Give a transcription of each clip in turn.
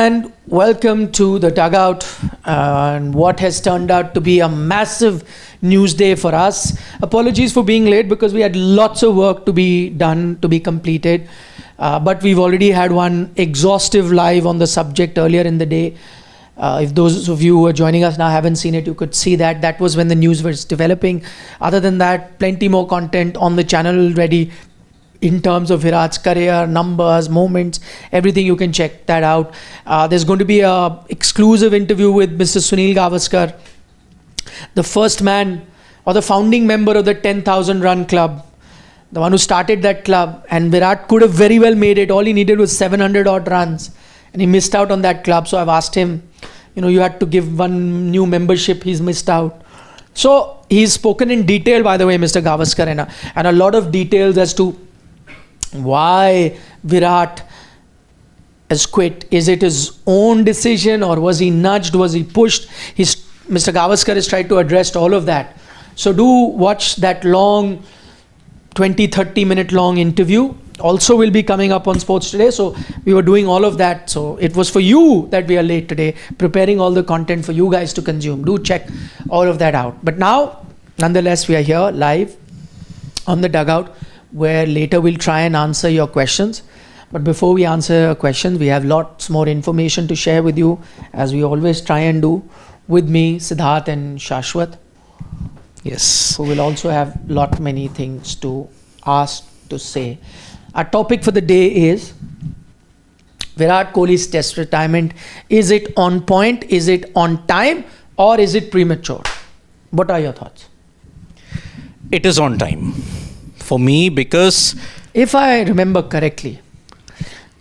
and welcome to the Dugout and what has turned out to be a massive news day for us. Apologies for being late because we had lots of work to be done, to be completed. But we've already had one exhaustive live on the subject earlier in the day. If those of you who are joining us now haven't seen it, you could see that. That was when the news was developing. Other than that, plenty more content on the channel already in terms of Virat's career, numbers, moments, everything. You can check that out. There's going to be an exclusive interview with Mr. Sunil Gavaskar, the first man or the founding member of the 10,000 run club, the one who started that club. And Virat could have very well made it. All he needed was 700 odd runs and he missed out on that club. So I've asked him, you had to give one new membership. He's missed out. So he's spoken in detail, by the way, Mr. Gavaskar, and a lot of details as to why Virat has quit. Is it his own decision, or was he nudged? Was he pushed? Mr. Gavaskar has tried to address all of that. So do watch that long 20-30 minute long interview. Also will be coming up on Sports Today. So we were doing all of that. So it was for you that we are late today, preparing all the content for you guys to consume. Do check all of that out. But now, nonetheless, we are here live on the Dugout, where later we'll try and answer your questions. But before we answer your questions, we have lots more information to share with you, as we always try and do. With me, Siddharth and Shashwat. Yes. Who will also have many things to ask, to say. Our topic for the day is Virat Kohli's test retirement. Is it on point? Is it on time? Or is it premature? What are your thoughts? It is on time. For me, because if I remember correctly,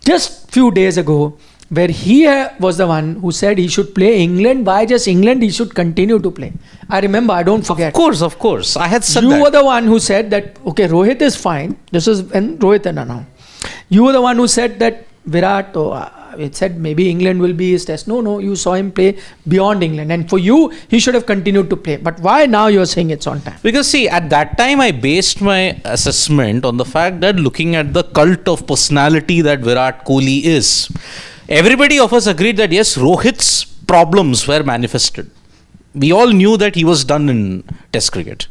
just few days ago, where he was the one who said he should play England, why just England, he should continue to play. I remember, I don't forget. Of course. I had said that. You were the one who said that, okay, Rohit is fine. This is when Rohit announced. You were the one who said that Virat, it said maybe England will be his test. No, you saw him play beyond England. And for you, he should have continued to play. But why now you're saying it's on time? Because see, at that time, I based my assessment on the fact that looking at the cult of personality that Virat Kohli is, everybody of us agreed that yes, Rohit's problems were manifested. We all knew that he was done in test cricket.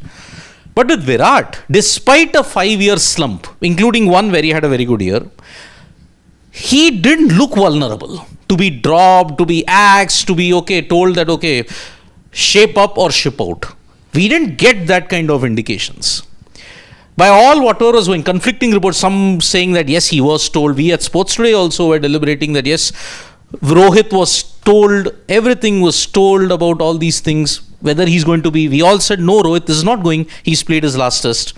But with Virat, despite a 5-year slump, including one where he had a very good year, he didn't look vulnerable to be dropped, to be axed, to be told that shape up or ship out. We didn't get that kind of indications. By all whatever was going, conflicting reports, some saying that yes, he was told. We at Sports Today also were deliberating that yes, Rohit was told, everything was told about all these things, whether he's going to be. We all said no, Rohit is not going. He's played his last test.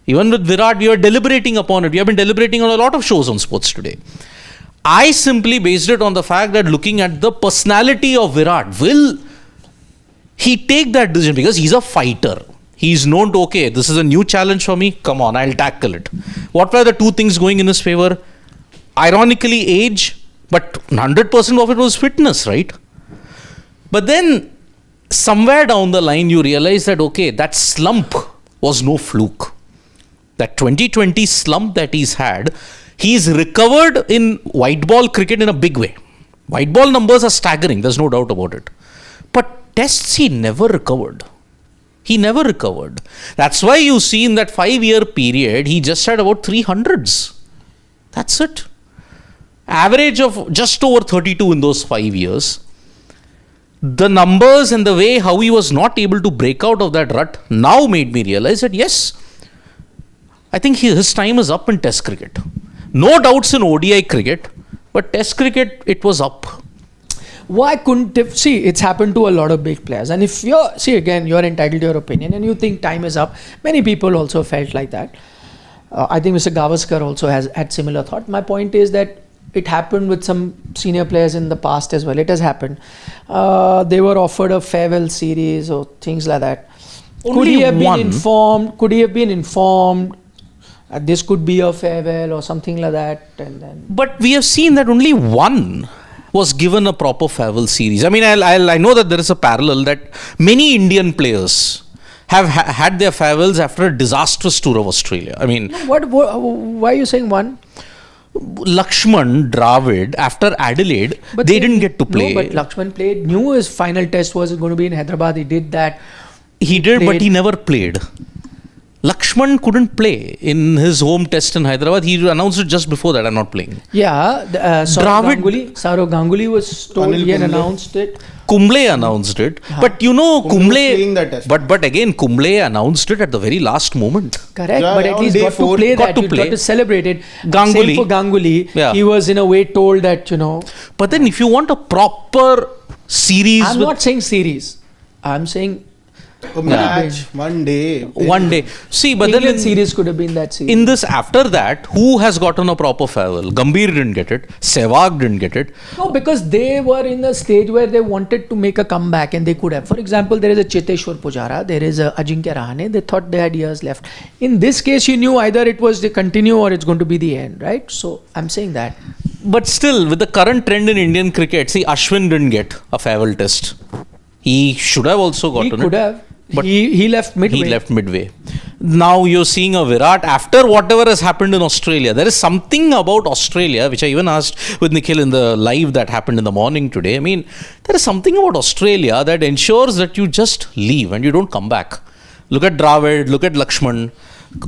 Even with Virat, we are deliberating upon it. We have been deliberating on a lot of shows on Sports Today. I simply based it on the fact that looking at the personality of Virat, will he take that decision? Because he's a fighter. He's known to, this is a new challenge for me. Come on, I'll tackle it. What were the two things going in his favor? Ironically, age, but 100% of it was fitness, right? But then somewhere down the line, you realize that, that slump was no fluke. That 2020 slump that he's had, he's recovered in white ball cricket in a big way. White ball numbers are staggering. There's no doubt about it. But tests, he never recovered. He never recovered. That's why you see in that 5-year period, he just had about 300s. That's it. Average of just over 32 in those 5 years. The numbers and the way how he was not able to break out of that rut now made me realize that yes, I think his time is up in test cricket. No doubts in ODI cricket, but test cricket, it was up. Why couldn't it's happened to a lot of big players. And if you're entitled to your opinion and you think time is up. Many people also felt like that. I think Mr. Gavaskar also has had similar thought. My point is that it happened with some senior players in the past as well. It has happened. They were offered a farewell series or things like that. Could he have been informed? This could be a farewell or something like that. But we have seen that only one was given a proper farewell series. I mean, I know that there is a parallel that many Indian players have had their farewells after a disastrous tour of Australia. I mean, why are you saying one? Lakshman, Dravid, after Adelaide, they didn't get to play. No, but Lakshman played. Knew his final test was going to be in Hyderabad. He did that. He did, but he never played. Lakshman couldn't play in his home test in Hyderabad. He announced it just before that, I'm not playing. Yeah, Saurav Ganguly was told, he had announced it. Kumble announced it. But you know, Kumble but again, Kumble announced it at the very last moment. Correct, but at least got to play that. Got to celebrate it. Ganguly. Same for Ganguly. He was in a way told that, But then if you want a proper series... I'm not saying series. I'm saying... A match, one day. See, but England then series could have been that series. in this, after that, who has gotten a proper farewell? Gambhir didn't get it. Sehwag didn't get it. No, because they were in a stage where they wanted to make a comeback and they could have. For example, there is a Cheteshwar Pujara, there is a Ajinkya Rahane. They thought they had years left. In this case, you knew either it was the continue or it's going to be the end, right? So I'm saying that. But still, with the current trend in Indian cricket, see, Ashwin didn't get a farewell test. He should have also gotten it. He could have. But he left midway. Now you're seeing a Virat after whatever has happened in Australia. There is something about Australia, which I even asked with Nikhil in the live that happened in the morning today. I mean, there is something about Australia that ensures that you just leave and you don't come back. Look at Dravid, look at Lakshman.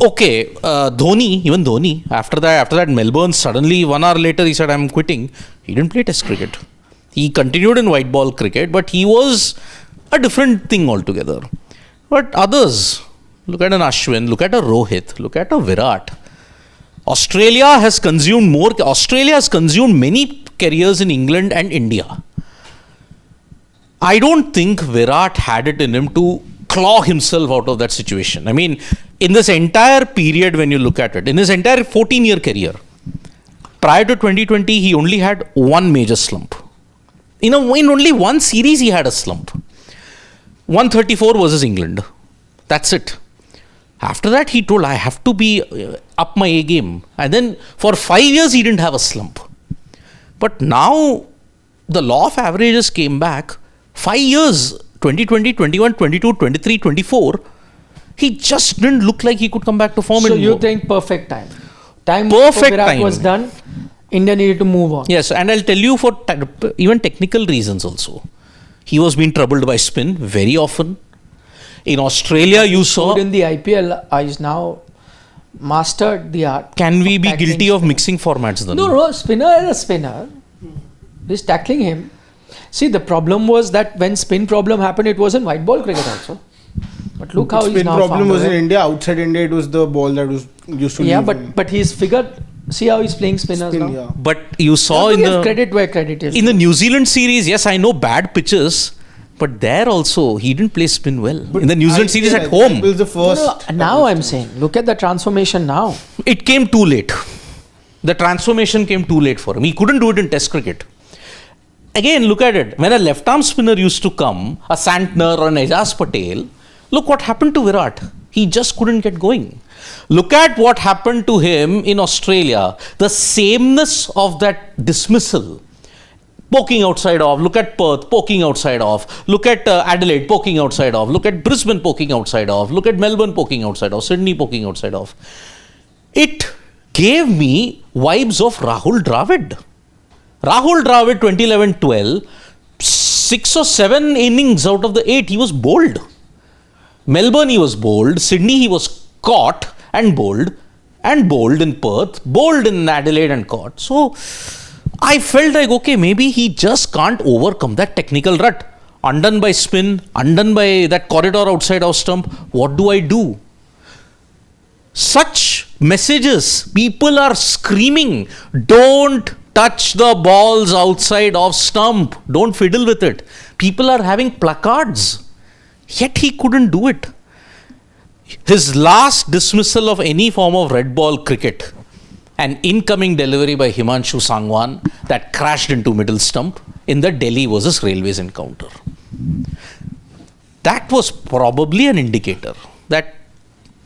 Okay, Dhoni, after that Melbourne, suddenly 1 hour later he said, I'm quitting. He didn't play test cricket. He continued in white ball cricket, but he was a different thing altogether. But others, look at an Ashwin, look at a Rohit, look at a Virat. Australia has consumed many careers in England and India. I don't think Virat had it in him to claw himself out of that situation. I mean, in this entire period, when you look at it, in his entire 14-year career, prior to 2020, he only had one major slump. In only one series, he had a slump. 134 versus England. That's it. After that, he told, I have to be up my A game. And then for 5 years, he didn't have a slump. But now, the law of averages came back. 5 years, 2020, 21, 22, 23, 24, he just didn't look like he could come back to form anymore. So you think perfect time? Perfect time was done. India needed to move on. Yes, and I'll tell you for even technical reasons also. He was being troubled by spin very often. In Australia, you saw... in the IPL, he's now mastered the art. Can we be guilty of mixing formats then? No, spinner is a spinner. He's tackling him. See, the problem was that when spin problem happened, it was in white ball cricket also. But look how he's now spin problem was in India. Outside India, it was the ball that was used to... Yeah, but he's figured... See how he's playing spinners now. Yeah. But you saw in the... credit where credit is. In the New Zealand series, yes, I know bad pitches. But there also, he didn't play spin well. But in the New Zealand series at home. Was the first now I'm saying, look at the transformation now. It came too late. The transformation came too late for him. He couldn't do it in test cricket. Again, look at it. When a left-arm spinner used to come, a Santner or an Ajaz Patel, look what happened to Virat. He just couldn't get going. Look at what happened to him in Australia. The sameness of that dismissal. Poking outside off. Look at Perth, poking outside off. Look at Adelaide, poking outside off. Look at Brisbane, poking outside off. Look at Melbourne, poking outside off. Sydney, poking outside off. It gave me vibes of Rahul Dravid. Rahul Dravid 2011-12, 6 or 7 innings out of the 8, he was bowled. Melbourne, he was bowled. Sydney, he was caught and bowled in Perth, bowled in Adelaide and caught. So I felt like, okay, maybe he just can't overcome that technical rut. Undone by spin, undone by that corridor outside our stump. What do I do? Such messages, people are screaming, don't touch the balls outside off stump. Don't fiddle with it. People are having placards. Yet he couldn't do it. His last dismissal of any form of red ball cricket, an incoming delivery by Himanshu Sangwan that crashed into middle stump in the Delhi versus Railways encounter. That was probably an indicator that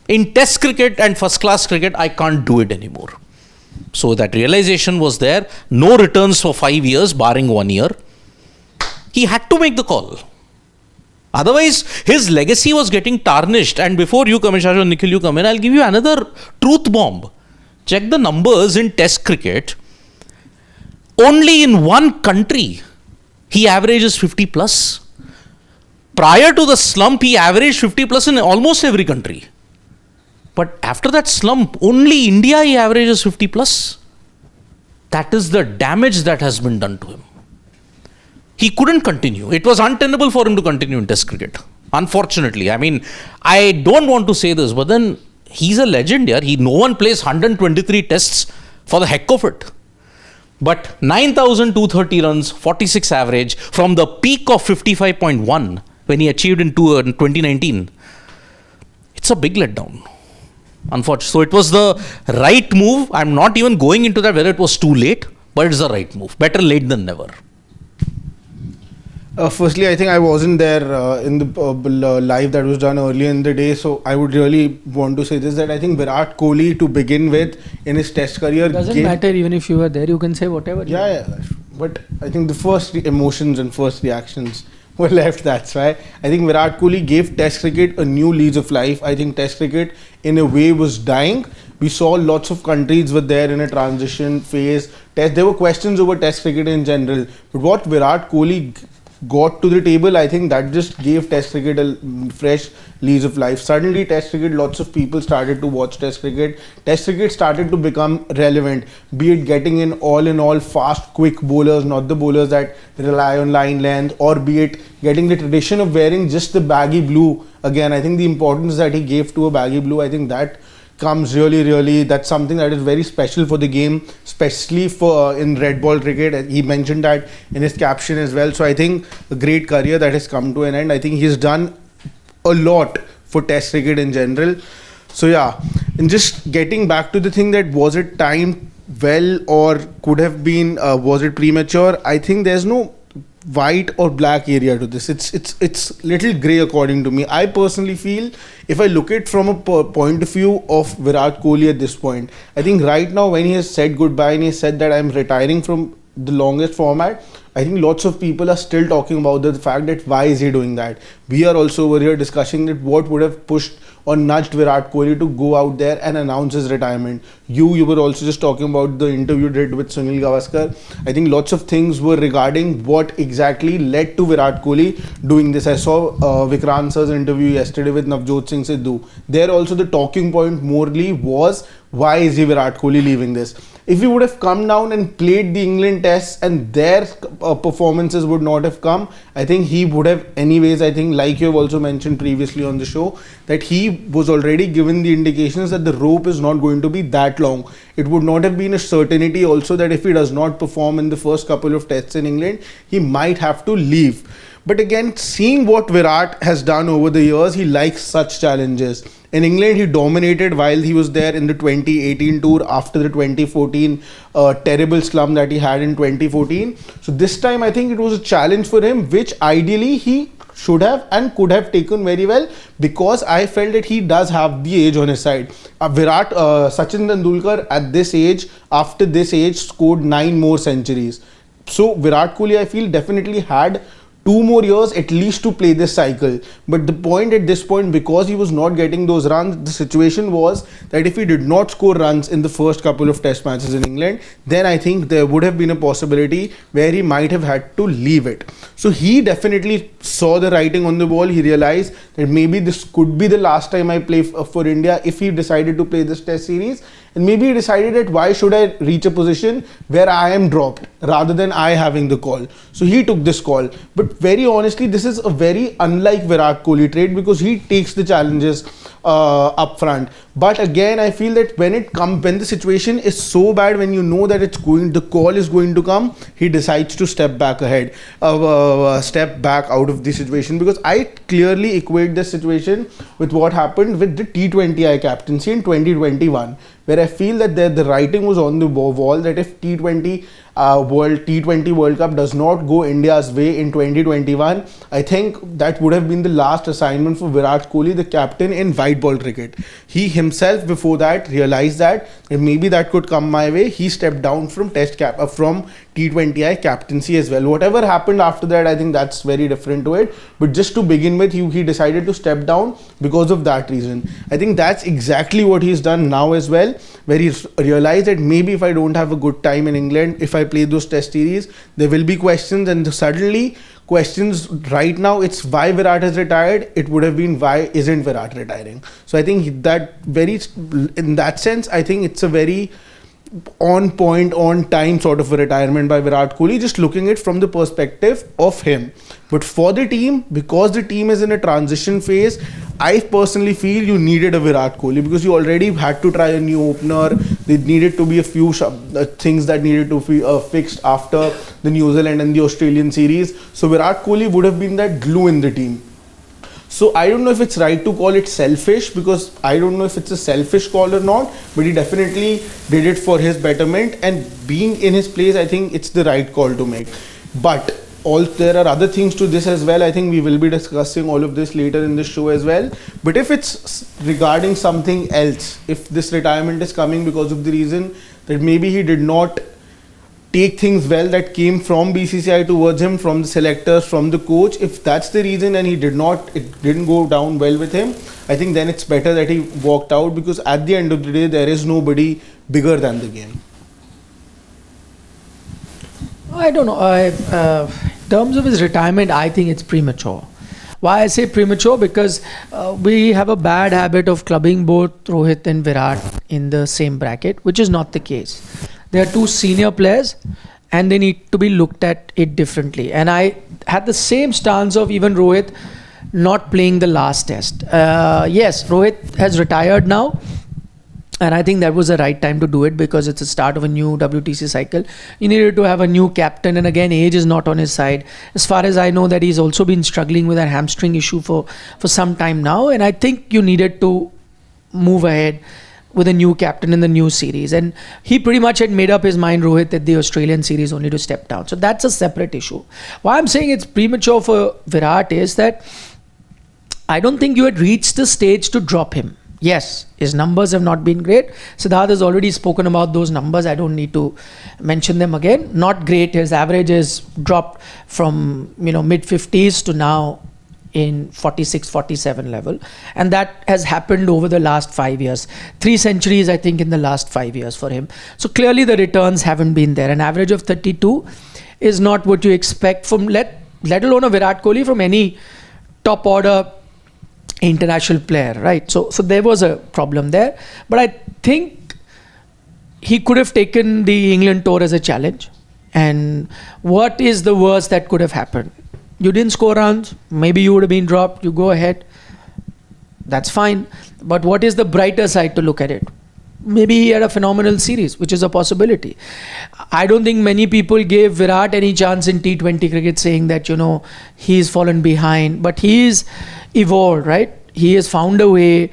in test cricket and first class cricket, I can't do it anymore. So that realization was there. No returns for 5 years, barring 1 year. He had to make the call. Otherwise, his legacy was getting tarnished. And before you come in, Shashu and Nikhil, you come in, I'll give you another truth bomb. check the numbers in Test cricket. Only in one country he averages 50 plus. Prior to the slump, he averaged 50 plus in almost every country. But after that slump, only India he averages 50 plus. That is the damage that has been done to him. He couldn't continue. It was untenable for him to continue in Test cricket. Unfortunately. I mean, I don't want to say this, but then he's a legend here. No one plays 123 tests for the heck of it. But 9,230 runs, 46 average from the peak of 55.1 when he achieved in 2019. It's a big letdown. Unfortunately. So it was the right move. I'm not even going into that whether it was too late, but it's the right move. Better late than never. Firstly, I think I wasn't there in the live that was done earlier in the day, so I would really want to say this, that I think Virat Kohli, to begin with, in his Test career, Doesn't matter even if you were there. You can say whatever. Yeah. But I think the first emotions and first reactions were left. That's why I think Virat Kohli gave Test cricket a new lease of life. I think Test cricket, in a way, was dying. We saw lots of countries were there in a transition phase. There were questions over Test cricket in general. But what Virat Kohli got to the table, I think that just gave Test cricket a fresh lease of life. Suddenly Test cricket, lots of people started to watch Test cricket. Test cricket started to become relevant, be it getting in all fast, quick bowlers, not the bowlers that rely on line length, or be it getting the tradition of wearing just the baggy blue. Again, I think the importance that he gave to a baggy blue, I think that comes really, that's something that is very special for the game, especially for in red ball cricket. He mentioned that in his caption as well. So I think a great career that has come to an end. I think he's done a lot for Test cricket in general. So yeah, and just getting back to the thing, that was it timed well or could have been, was it premature? I think there's no white or black area to this. It's little grey according to me. I personally feel, if I look at from a point of view of Virat Kohli at this point, I think right now when he has said goodbye and he said that I'm retiring from the longest format, I think lots of people are still talking about the fact that why is he doing that. We are also over here discussing that what would have pushed or nudged Virat Kohli to go out there and announce his retirement. You were also just talking about the interview did with Sunil Gavaskar. I think lots of things were regarding what exactly led to Virat Kohli doing this. I saw Vikrant sir's interview yesterday with Navjot Singh Sidhu. There also the talking point morely was, why is he Virat Kohli leaving this? If he would have come down and played the England tests and their performances would not have come, I think he would have anyways. I think, like you have also mentioned previously on the show, that he was already given the indications that the rope is not going to be that long. It would not have been a certainty also that if he does not perform in the first couple of tests in England, he might have to leave. But again, seeing what Virat has done over the years, he likes such challenges. In England, he dominated while he was there in the 2018 tour after the 2014 terrible slump that he had in 2014. So this time, I think it was a challenge for him, which ideally he should have and could have taken very well, because I felt that he does have the age on his side. Sachin Tendulkar at this age, after this age, scored 9 more centuries. So Virat Kohli, I feel, definitely had 2 more years at least to play this cycle. But the point at this point, because he was not getting those runs, the situation was that if he did not score runs in the first couple of test matches in England, then I think there would have been a possibility where he might have had to leave it. So he definitely saw the writing on the wall. He realized that maybe this could be the last time I play for India if he decided to play this test series. And maybe he decided that why should I reach a position where I am dropped rather than I having the call. So he took this call. But very honestly, this is a very unlike Virat Kohli trait, because he takes the challenges up front. But again, I feel that when the situation is so bad, when you know that the call is going to come, he decides to step back out of the situation. Because I clearly equate this situation with what happened with the T20I captaincy in 2021, where I feel that the writing was on the wall that if T20 World T20 World Cup does not go India's way in 2021, I think that would have been the last assignment for Virat Kohli, the captain in white ball cricket. He himself before that realized that if maybe that could come my way, he stepped down from from T20I captaincy as well. Whatever happened after that, I think that's very different to it. But just to begin with, he decided to step down because of that reason. I think that's exactly what he's done now as well, where he's realized that maybe if I don't have a good time in England, if I play those test series, there will be questions, and suddenly questions right now, it's why Virat has retired. It would have been why isn't Virat retiring. So I think that in that sense, I think it's a very on point, on time sort of a retirement by Virat Kohli, just looking at it from the perspective of him. But for the team, because the team is in a transition phase, I personally feel you needed a Virat Kohli, because you already had to try a new opener. There needed to be a few things that needed to be fixed after the New Zealand and the Australian series. So Virat Kohli would have been that glue in the team. So I don't know if it's right to call it selfish, because I don't know if it's a selfish call or not, but he definitely did it for his betterment, and being in his place, I think it's the right call to make. But there are other things to this as well. I think we will be discussing all of this later in the show as well. But if it's regarding something else, if this retirement is coming because of the reason that maybe he did not take things well that came from BCCI towards him, from the selectors, from the coach, if that's the reason and it didn't go down well with him, I think then it's better that he walked out, because at the end of the day, there is nobody bigger than the game. I don't know. In terms of his retirement, I think it's premature. Why I say premature? Because we have a bad habit of clubbing both Rohit and Virat in the same bracket, which is not the case. They are two senior players and they need to be looked at it differently. And I had the same stance of even Rohit not playing the last test. Yes, Rohit has retired now. And I think that was the right time to do it, because it's the start of a new WTC cycle. You needed to have a new captain, and again, age is not on his side. As far as I know, that he's also been struggling with a hamstring issue for some time now, and I think you needed to move ahead with a new captain in the new series. And he pretty much had made up his mind, Rohit, that the Australian series only to step down. So that's a separate issue. Why I'm saying it's premature for Virat is that I don't think you had reached the stage to drop him. Yes, his numbers have not been great. Siddharth has already spoken about those numbers. I don't need to mention them again. Not great. His average has dropped from mid 50s to now in 46, 47 level. And that has happened over the last 5 years. 3 centuries, I think, in the last 5 years for him. So clearly the returns haven't been there. An average of 32 is not what you expect from, let alone a Virat Kohli, from any top order international player, right? So there was a problem there. But I think he could have taken the England tour as a challenge. And what is the worst that could have happened? You didn't score runs, maybe you would have been dropped, you go ahead, that's fine. But what is the brighter side to look at it? Maybe he had a phenomenal series, which is a possibility. I don't think many people gave Virat any chance in T20 cricket, saying that, he's fallen behind, but he's evolved, right? He has found a way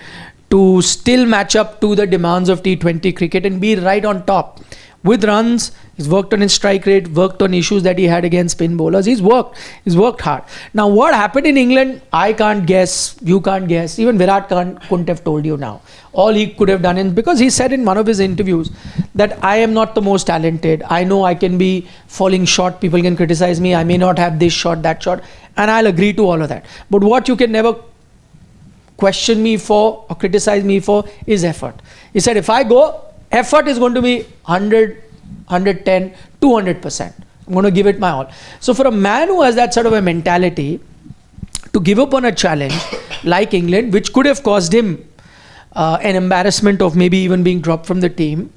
to still match up to the demands of T20 cricket and be right on top. With runs, he's worked on his strike rate, worked on issues that he had against spin bowlers. He's worked hard. Now, what happened in England, I can't guess, you can't guess. Even Virat couldn't have told you now. All he could have done, because he said in one of his interviews that I am not the most talented. I know I can be falling short. People can criticize me. I may not have this shot, that shot. And I'll agree to all of that. But what you can never question me for or criticize me for is effort. He said, if I go, effort is going to be 100, 110, 200%. I'm going to give it my all. So for a man who has that sort of a mentality, to give up on a challenge like England, which could have caused him an embarrassment of maybe even being dropped from the team,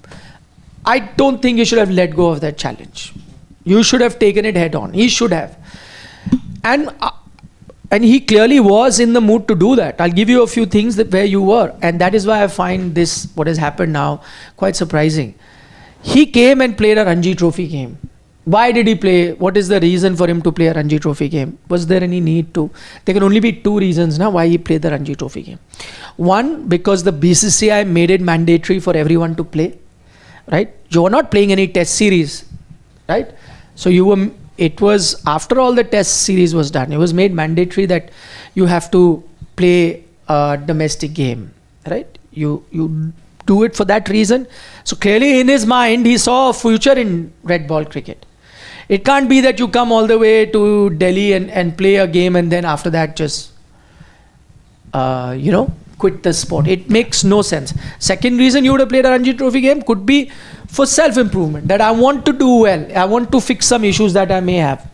I don't think you should have let go of that challenge. You should have taken it head on. He should have. And he clearly was in the mood to do that. I'll give you a few things where you were. And that is why I find this, what has happened now, quite surprising. He came and played a Ranji Trophy game. Why did he play? What is the reason for him to play a Ranji Trophy game? Was there any need to? There can only be 2 reasons now why he played the Ranji Trophy game. One, because the BCCI made it mandatory for everyone to play. Right? You are not playing any test series right? So it was after all the test series was done, it was made mandatory that you have to play a domestic game, right? You do it for that reason. So clearly in his mind, he saw a future in red ball cricket. It can't be that you come all the way to Delhi and play a game and then after that just, quit the sport. It makes no sense. Second reason you would have played a Ranji Trophy game could be for self-improvement, that I want to do well. I want to fix some issues that I may have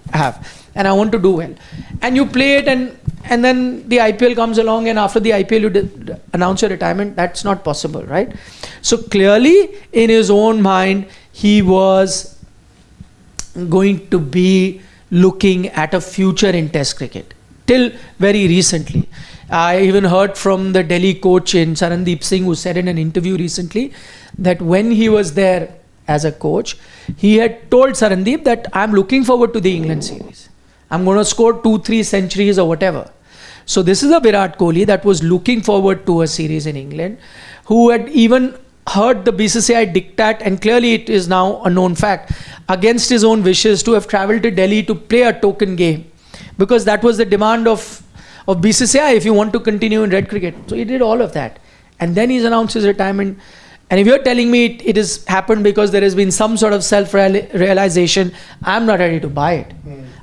and I want to do well. And you play it and then the IPL comes along and after the IPL you announce your retirement. That's not possible, right? So clearly in his own mind, he was going to be looking at a future in Test cricket till very recently. I even heard from the Delhi coach in Sarandeep Singh, who said in an interview recently that when he was there as a coach, he had told Sarandeep that I'm looking forward to the England series. I'm going to score 2-3 centuries or whatever. So this is a Virat Kohli that was looking forward to a series in England, who had even heard the BCCI diktat, and clearly it is now a known fact, against his own wishes, to have travelled to Delhi to play a token game, because that was the demand of BCCI if you want to continue in red cricket. So he did all of that. And then he's announced his retirement. And if you're telling me it has happened because there has been some sort of self-realization, I'm not ready to buy it.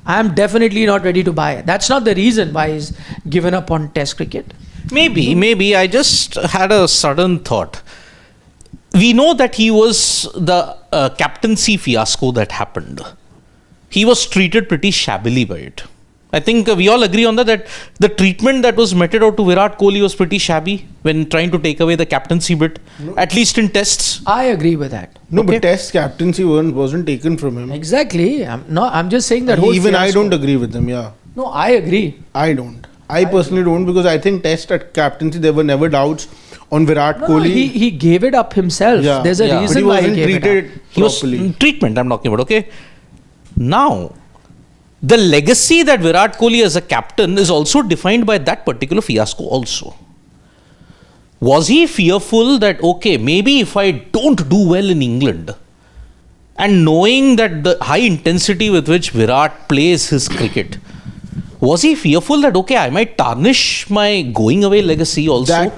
I'm definitely not ready to buy it. That's not the reason why he's given up on Test cricket. Maybe. I just had a sudden thought. We know that he was the captaincy fiasco that happened. He was treated pretty shabbily by it. I think we all agree on that the treatment that was meted out to Virat Kohli was pretty shabby when trying to take away the captaincy bit, at least in tests. I agree with that. No, but Test captaincy wasn't taken from him. Exactly. I'm just saying that whole Even I fiasco. don't agree with him, yeah. No, I agree. I don't. I personally don't, because I think Test at captaincy, there were never doubts on Virat Kohli. He gave it up himself. Yeah. There's a But reason he why he wasn't gave it treated up. He was properly. treatment I'm talking about, okay? Now, the legacy that Virat Kohli as a captain is also defined by that particular fiasco also. Was he fearful that, okay, maybe if I don't do well in England, and knowing that the high intensity with which Virat plays his cricket, was he fearful that, okay, I might tarnish my going away legacy also? I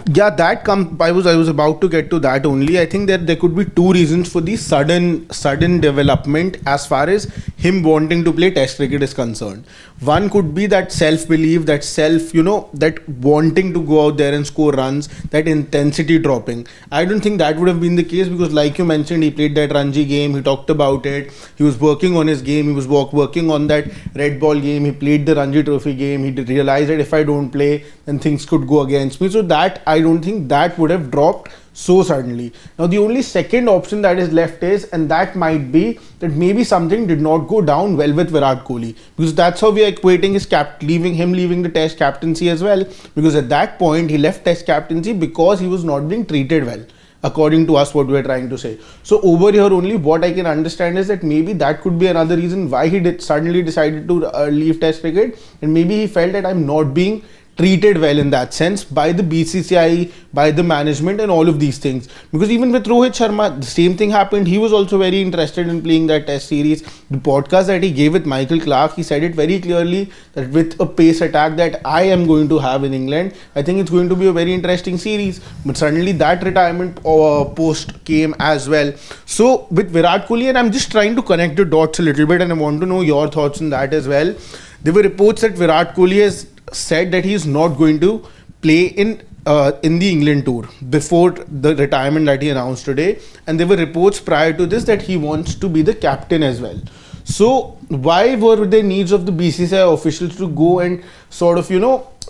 was about to get to that only. I think that there could be two reasons for the sudden development as far as him wanting to play Test cricket is concerned. One could be that self-belief, that wanting to go out there and score runs, that intensity dropping. I don't think that would have been the case, because like you mentioned, he played that Ranji game, he talked about it, he was working on his game, he was working on that red ball game, he played the Ranji Trophy game, he realized that if I don't play, then things could go against me. So that, I don't think that would have dropped so suddenly. Now the only second option that is left is, and that might be that maybe something did not go down well with Virat Kohli, because that's how we are equating his leaving the Test captaincy as well, because at that point he left Test captaincy because he was not being treated well, according to us, what we are trying to say. So over here only, what I can understand is that maybe that could be another reason why he suddenly decided to leave Test cricket, and maybe he felt that I'm not being treated well in that sense by the BCCI, by the management and all of these things. Because even with Rohit Sharma, the same thing happened. He was also very interested in playing that Test series. The podcast that he gave with Michael Clarke, he said it very clearly that with a pace attack that I am going to have in England, I think it's going to be a very interesting series. But suddenly that retirement post came as well. So with Virat Kohli, and I'm just trying to connect the dots a little bit, and I want to know your thoughts on that as well. There were reports that Virat Kohli has said that he is not going to play in the England tour before the retirement that he announced today, and there were reports prior to this that he wants to be the captain as well. So why were there needs of the BCCI officials to go and sort of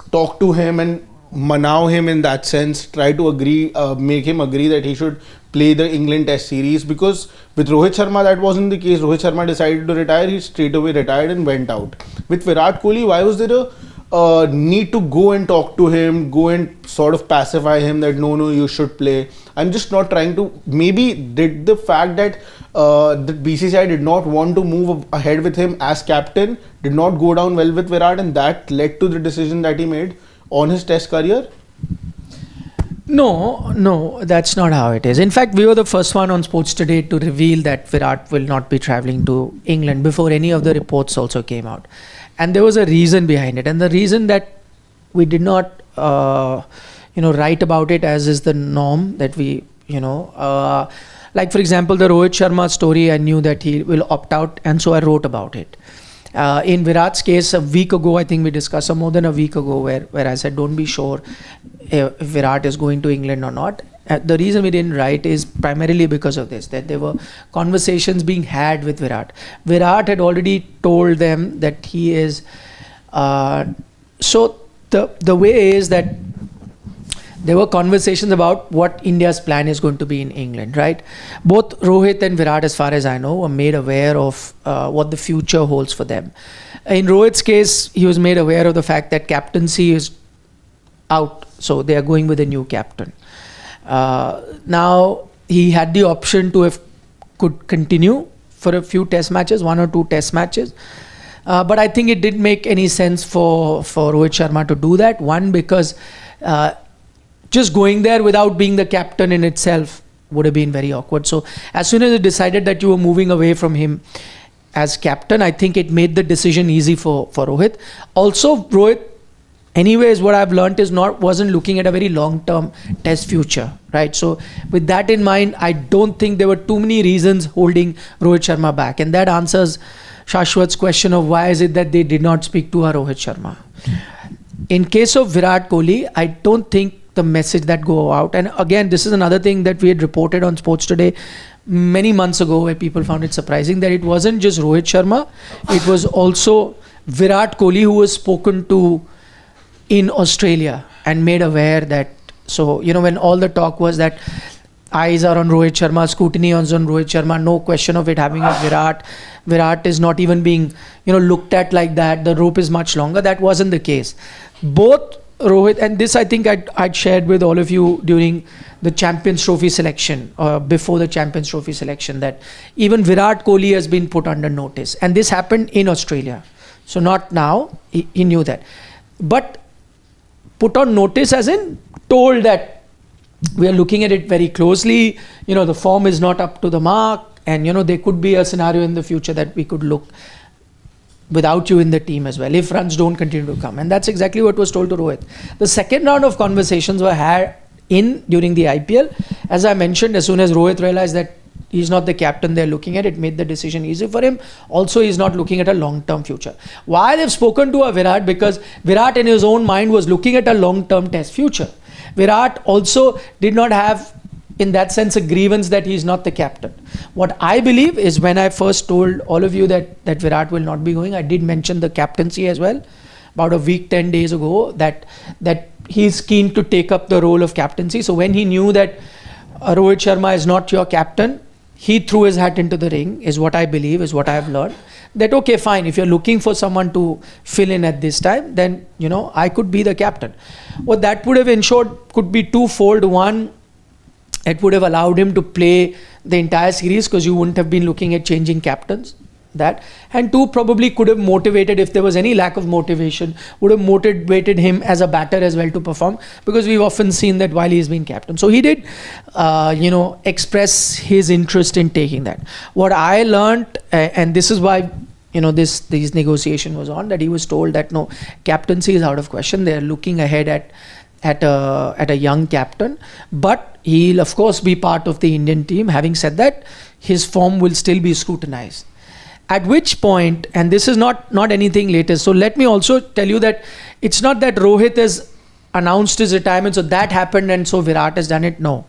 talk to him and manau him in that sense, try to make him agree that he should play the England Test series? Because with Rohit Sharma that wasn't the case. Rohit Sharma decided to retire, he straight away retired and went out. With Virat Kohli, why was there a need to go and talk to him, go and sort of pacify him that no, you should play? I'm just not trying to, maybe did the fact that the BCCI did not want to move ahead with him as captain did not go down well with Virat, and that led to the decision that he made on his Test career? No, that's not how it is. In fact, we were the first one on Sports Today to reveal that Virat will not be traveling to England before any of the reports also came out. And there was a reason behind it. And the reason that we did not, write about it as is the norm that we, like for example, the Rohit Sharma story, I knew that he will opt out, and so I wrote about it. In Virat's case, a week ago, I think we discussed, or more than a week ago, where I said, don't be sure if Virat is going to England or not. The reason we didn't write is primarily because of this, that there were conversations being had with Virat. Virat had already told them that he is... so the way is that there were conversations about what India's plan is going to be in England, right? Both Rohit and Virat, as far as I know, were made aware of what the future holds for them. In Rohit's case, he was made aware of the fact that captaincy is out, so they are going with a new captain. Now, he had the option to have could continue for a few test matches, 1 or 2 test matches. But I think it didn't make any sense for Rohit Sharma to do that. One, because just going there without being the captain in itself would have been very awkward. So as soon as you decided that you were moving away from him as captain, I think it made the decision easy for Rohit. Also, Rohit, anyways, what I've learnt is wasn't looking at a very long-term test future, right? So with that in mind, I don't think there were too many reasons holding Rohit Sharma back. And that answers Shashwat's question of why is it that they did not speak to Rohit Sharma. In case of Virat Kohli, I don't think the message that go out, and again, this is another thing that we had reported on Sports Today many months ago, where people found it surprising that it wasn't just Rohit Sharma, it was also Virat Kohli who was spoken to in Australia and made aware that, so, when all the talk was that eyes are on Rohit Sharma, scrutiny on Rohit Sharma, no question of it having a Virat is not even being, looked at like that, the rope is much longer. That wasn't the case. Both Rohit, and this I think I'd shared with all of you during the Champions Trophy selection, before the Champions Trophy selection, that even Virat Kohli has been put under notice. And this happened in Australia. So not now, he knew that. But put on notice as in told that we are looking at it very closely, the form is not up to the mark, and there could be a scenario in the future that we could look without you in the team as well, if runs don't continue to come. And that's exactly what was told to Rohit. The second round of conversations were had during the IPL. As I mentioned, as soon as Rohit realized that he's not the captain they're looking at, it made the decision easy for him. Also, he's not looking at a long-term future. Why they've spoken to a Virat? Because Virat in his own mind was looking at a long-term test future. Virat also did not have, in that sense, a grievance that he's not the captain. What I believe is, when I first told all of you that Virat will not be going, I did mention the captaincy as well, about a week, 10 days ago, that he's keen to take up the role of captaincy. So when he knew that Rohit Sharma is not your captain, he threw his hat into the ring, is what I believe, is what I have learned. That, okay, fine, if you're looking for someone to fill in at this time, then, I could be the captain. What that would have ensured could be twofold. One, it would have allowed him to play the entire series, because you wouldn't have been looking at changing captains. That, and two, probably could have motivated, if there was any lack of motivation, would have motivated him as a batter as well to perform, because we've often seen that while he's been captain. So he did express his interest in taking that. What I learned, and this is why these negotiation was on, that he was told that no, captaincy is out of question. They're looking ahead at a young captain, but he'll of course be part of the Indian team. Having said that, his form will still be scrutinized. At which point, and this is not anything latest, so let me also tell you that it's not that Rohit has announced his retirement, so that happened and so Virat has done it. No,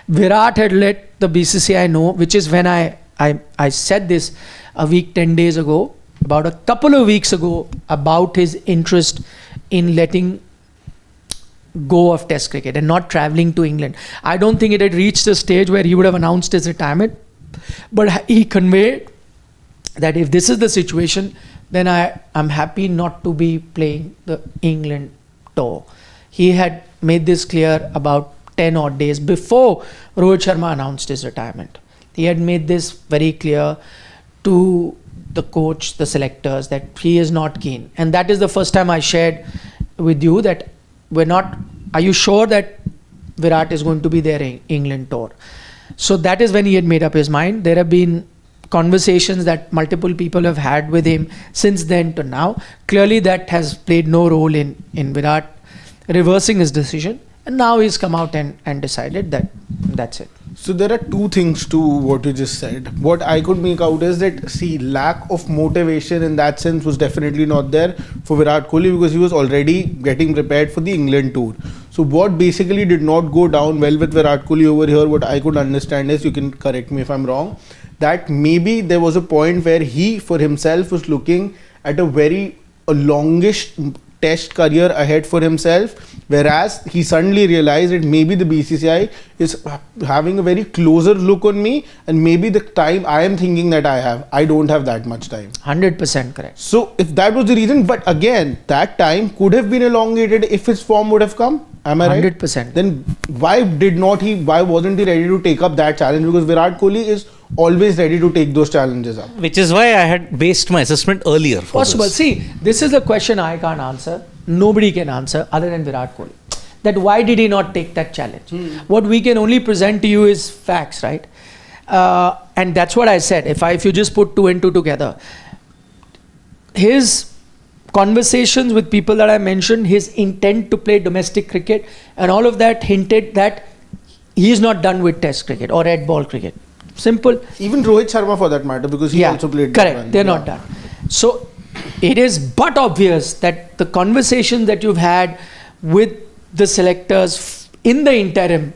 Virat had let the BCCI know, which is when I said this a week, 10 days ago, about a couple of weeks ago, about his interest in letting go of Test cricket and not travelling to England. I don't think it had reached a stage where he would have announced his retirement, but he conveyed that if this is the situation, then I'm happy not to be playing the England tour. He had made this clear about 10 odd days before Rohit Sharma announced his retirement. He had made this very clear to the coach, the selectors, that he is not keen. And that is the first time I shared with you that are you sure that Virat is going to be their England tour. So that is when he had made up his mind. There have been conversations that multiple people have had with him since then to now. Clearly that has played no role in Virat reversing his decision. And now he's come out and decided that that's it. So there are two things to what you just said. What I could make out is that, see, lack of motivation in that sense was definitely not there for Virat Kohli, because he was already getting prepared for the England tour. So what basically did not go down well with Virat Kohli over here, what I could understand is, you can correct me if I'm wrong, that maybe there was a point where he for himself was looking at a longish test career ahead for himself, whereas he suddenly realized that maybe the BCCI is having a very closer look on me, and maybe the time I am thinking that I don't have that much time. 100% correct. So if that was the reason, but again, that time could have been elongated if his form would have come. Am I right? 100%. Then why wasn't he ready to take up that challenge? Because Virat Kohli is always ready to take those challenges up. Which is why I had based my assessment earlier. Possible. This. See, this is a question I can't answer. Nobody can answer other than Virat Kohli. That why did he not take that challenge? What we can only present to you is facts, right? And that's what I said. If you just put 2 and 2 together, his conversations with people that I mentioned, his intent to play domestic cricket and all of that hinted that he is not done with test cricket or red ball cricket. Simple. Even Rohit Sharma for that matter, because he also played. Correct. They're not done. So it is but obvious that the conversation that you've had with the selectors in the interim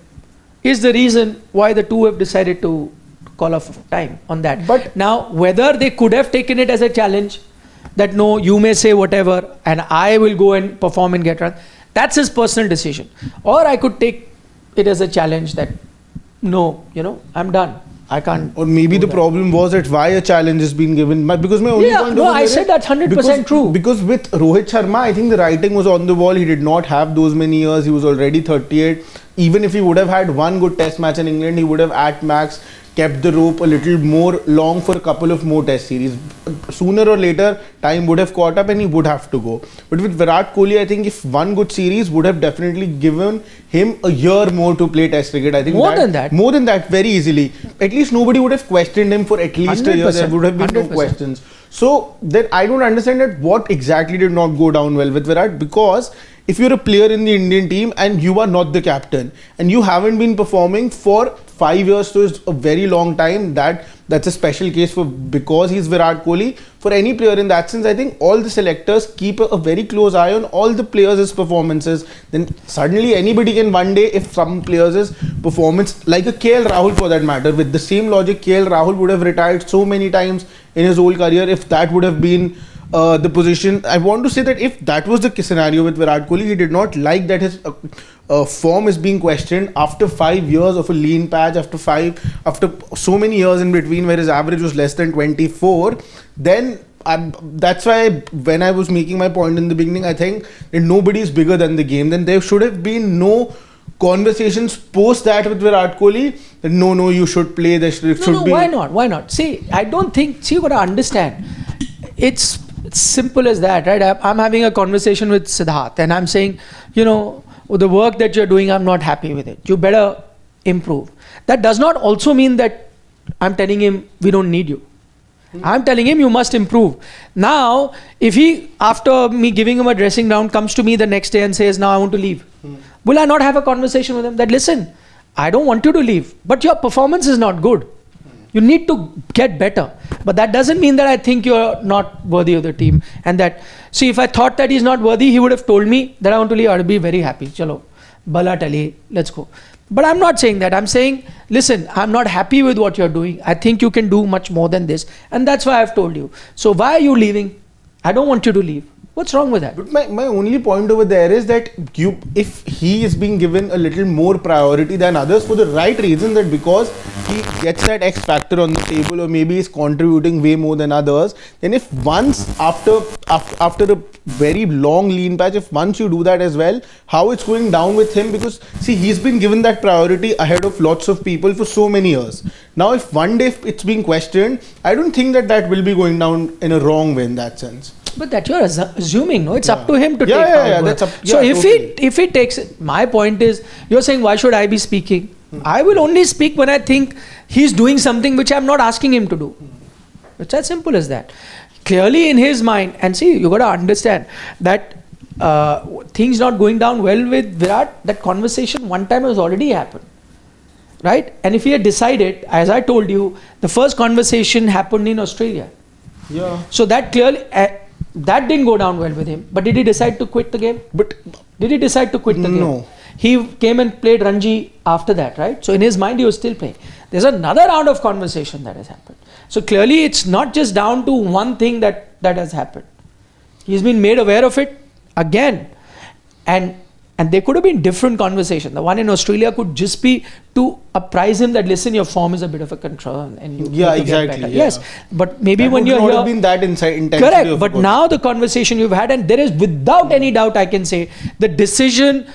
is the reason why the two have decided to call off time on that. But now, whether they could have taken it as a challenge, that no, you may say whatever and I will go and perform and get run, that's his personal decision. Or I could take it as a challenge that no, I'm done. I can't. Or maybe the problem was that why a challenge is being given. Because my only point I said that's 100% true. Because with Rohit Sharma, I think the writing was on the wall. He did not have those many years. He was already 38. Even if he would have had one good test match in England, he would have at max kept the rope a little more long for a couple of more test series. Sooner or later, time would have caught up and he would have to go. But with Virat Kohli, I think if one good series would have definitely given him a year more to play test cricket. I think more than that, very easily. At least nobody would have questioned him for at least a year. There would have been 100%. No questions. So then I don't understand that what exactly did not go down well with Virat, because if you're a player in the Indian team and you are not the captain and you haven't been performing for 5 years, so it's a very long time, that's a special case for, because he's Virat Kohli. For any player in that sense, I think all the selectors keep a very close eye on all the players' performances. Then suddenly anybody can one day, if some players' performance, like a KL Rahul for that matter, with the same logic, KL Rahul would have retired so many times in his whole career if that would have been the position. I want to say that if that was the scenario with Virat Kohli, he did not like that his form is being questioned after 5 years of a lean patch, after so many years in between where his average was less than 24. Then that's why when I was making my point in the beginning, I think that nobody is bigger than the game. Then there should have been no conversations post that with Virat Kohli that no, you should play. There should be. Why not? See, I don't think. See, you got to understand. It's simple as that, right? I'm having a conversation with Siddharth and I'm saying, the work that you're doing, I'm not happy with it. You better improve. That does not also mean that I'm telling him we don't need you. I'm telling him you must improve. Now, if he, after me giving him a dressing round, comes to me the next day and says, now I want to leave, will I not have a conversation with him that, listen, I don't want you to leave, but your performance is not good. You need to get better. But that doesn't mean that I think you're not worthy of the team. And that, see, if I thought that he's not worthy, he would have told me that I want to leave. I would be very happy. Chalo, bala tali, let's go. But I'm not saying that. I'm saying, listen, I'm not happy with what you're doing. I think you can do much more than this. And that's why I've told you. So why are you leaving? I don't want you to leave. What's wrong with that? But my only point over there is that if he is being given a little more priority than others for the right reason, that because he gets that X factor on the table or maybe is contributing way more than others, then if once after a very long lean patch, if once you do that as well, how it's going down with him? Because see, he's been given that priority ahead of lots of people for so many years. Now if one day it's being questioned, I don't think that will be going down in a wrong way in that sense. But that you're assuming, no? It's up to him to take Yeah, how it that's works. up- So yeah, if he takes it, my point is, you're saying why should I be speaking? I will only speak when I think he's doing something which I'm not asking him to do. It's as simple as that. Clearly in his mind, and see, you got to understand that things not going down well with Virat, that conversation one time has already happened. Right? And if he had decided, as I told you, the first conversation happened in Australia. Yeah. So that clearly, that didn't go down well with him. But did he decide to quit the game? But Did he decide to quit the game? No. He came and played Ranji after that, right? So in his mind, he was still playing. There's another round of conversation that has happened. So clearly, it's not just down to one thing that has happened. He's been made aware of it again. And there could have been different conversation. The one in Australia could just be to apprise him that, listen, your form is a bit of a concern and you need to get exactly. better. Yeah. Yes, but maybe That when would you're not here, have been that intensity. correct. But now the conversation you've had, and there is without any doubt, I can say the decision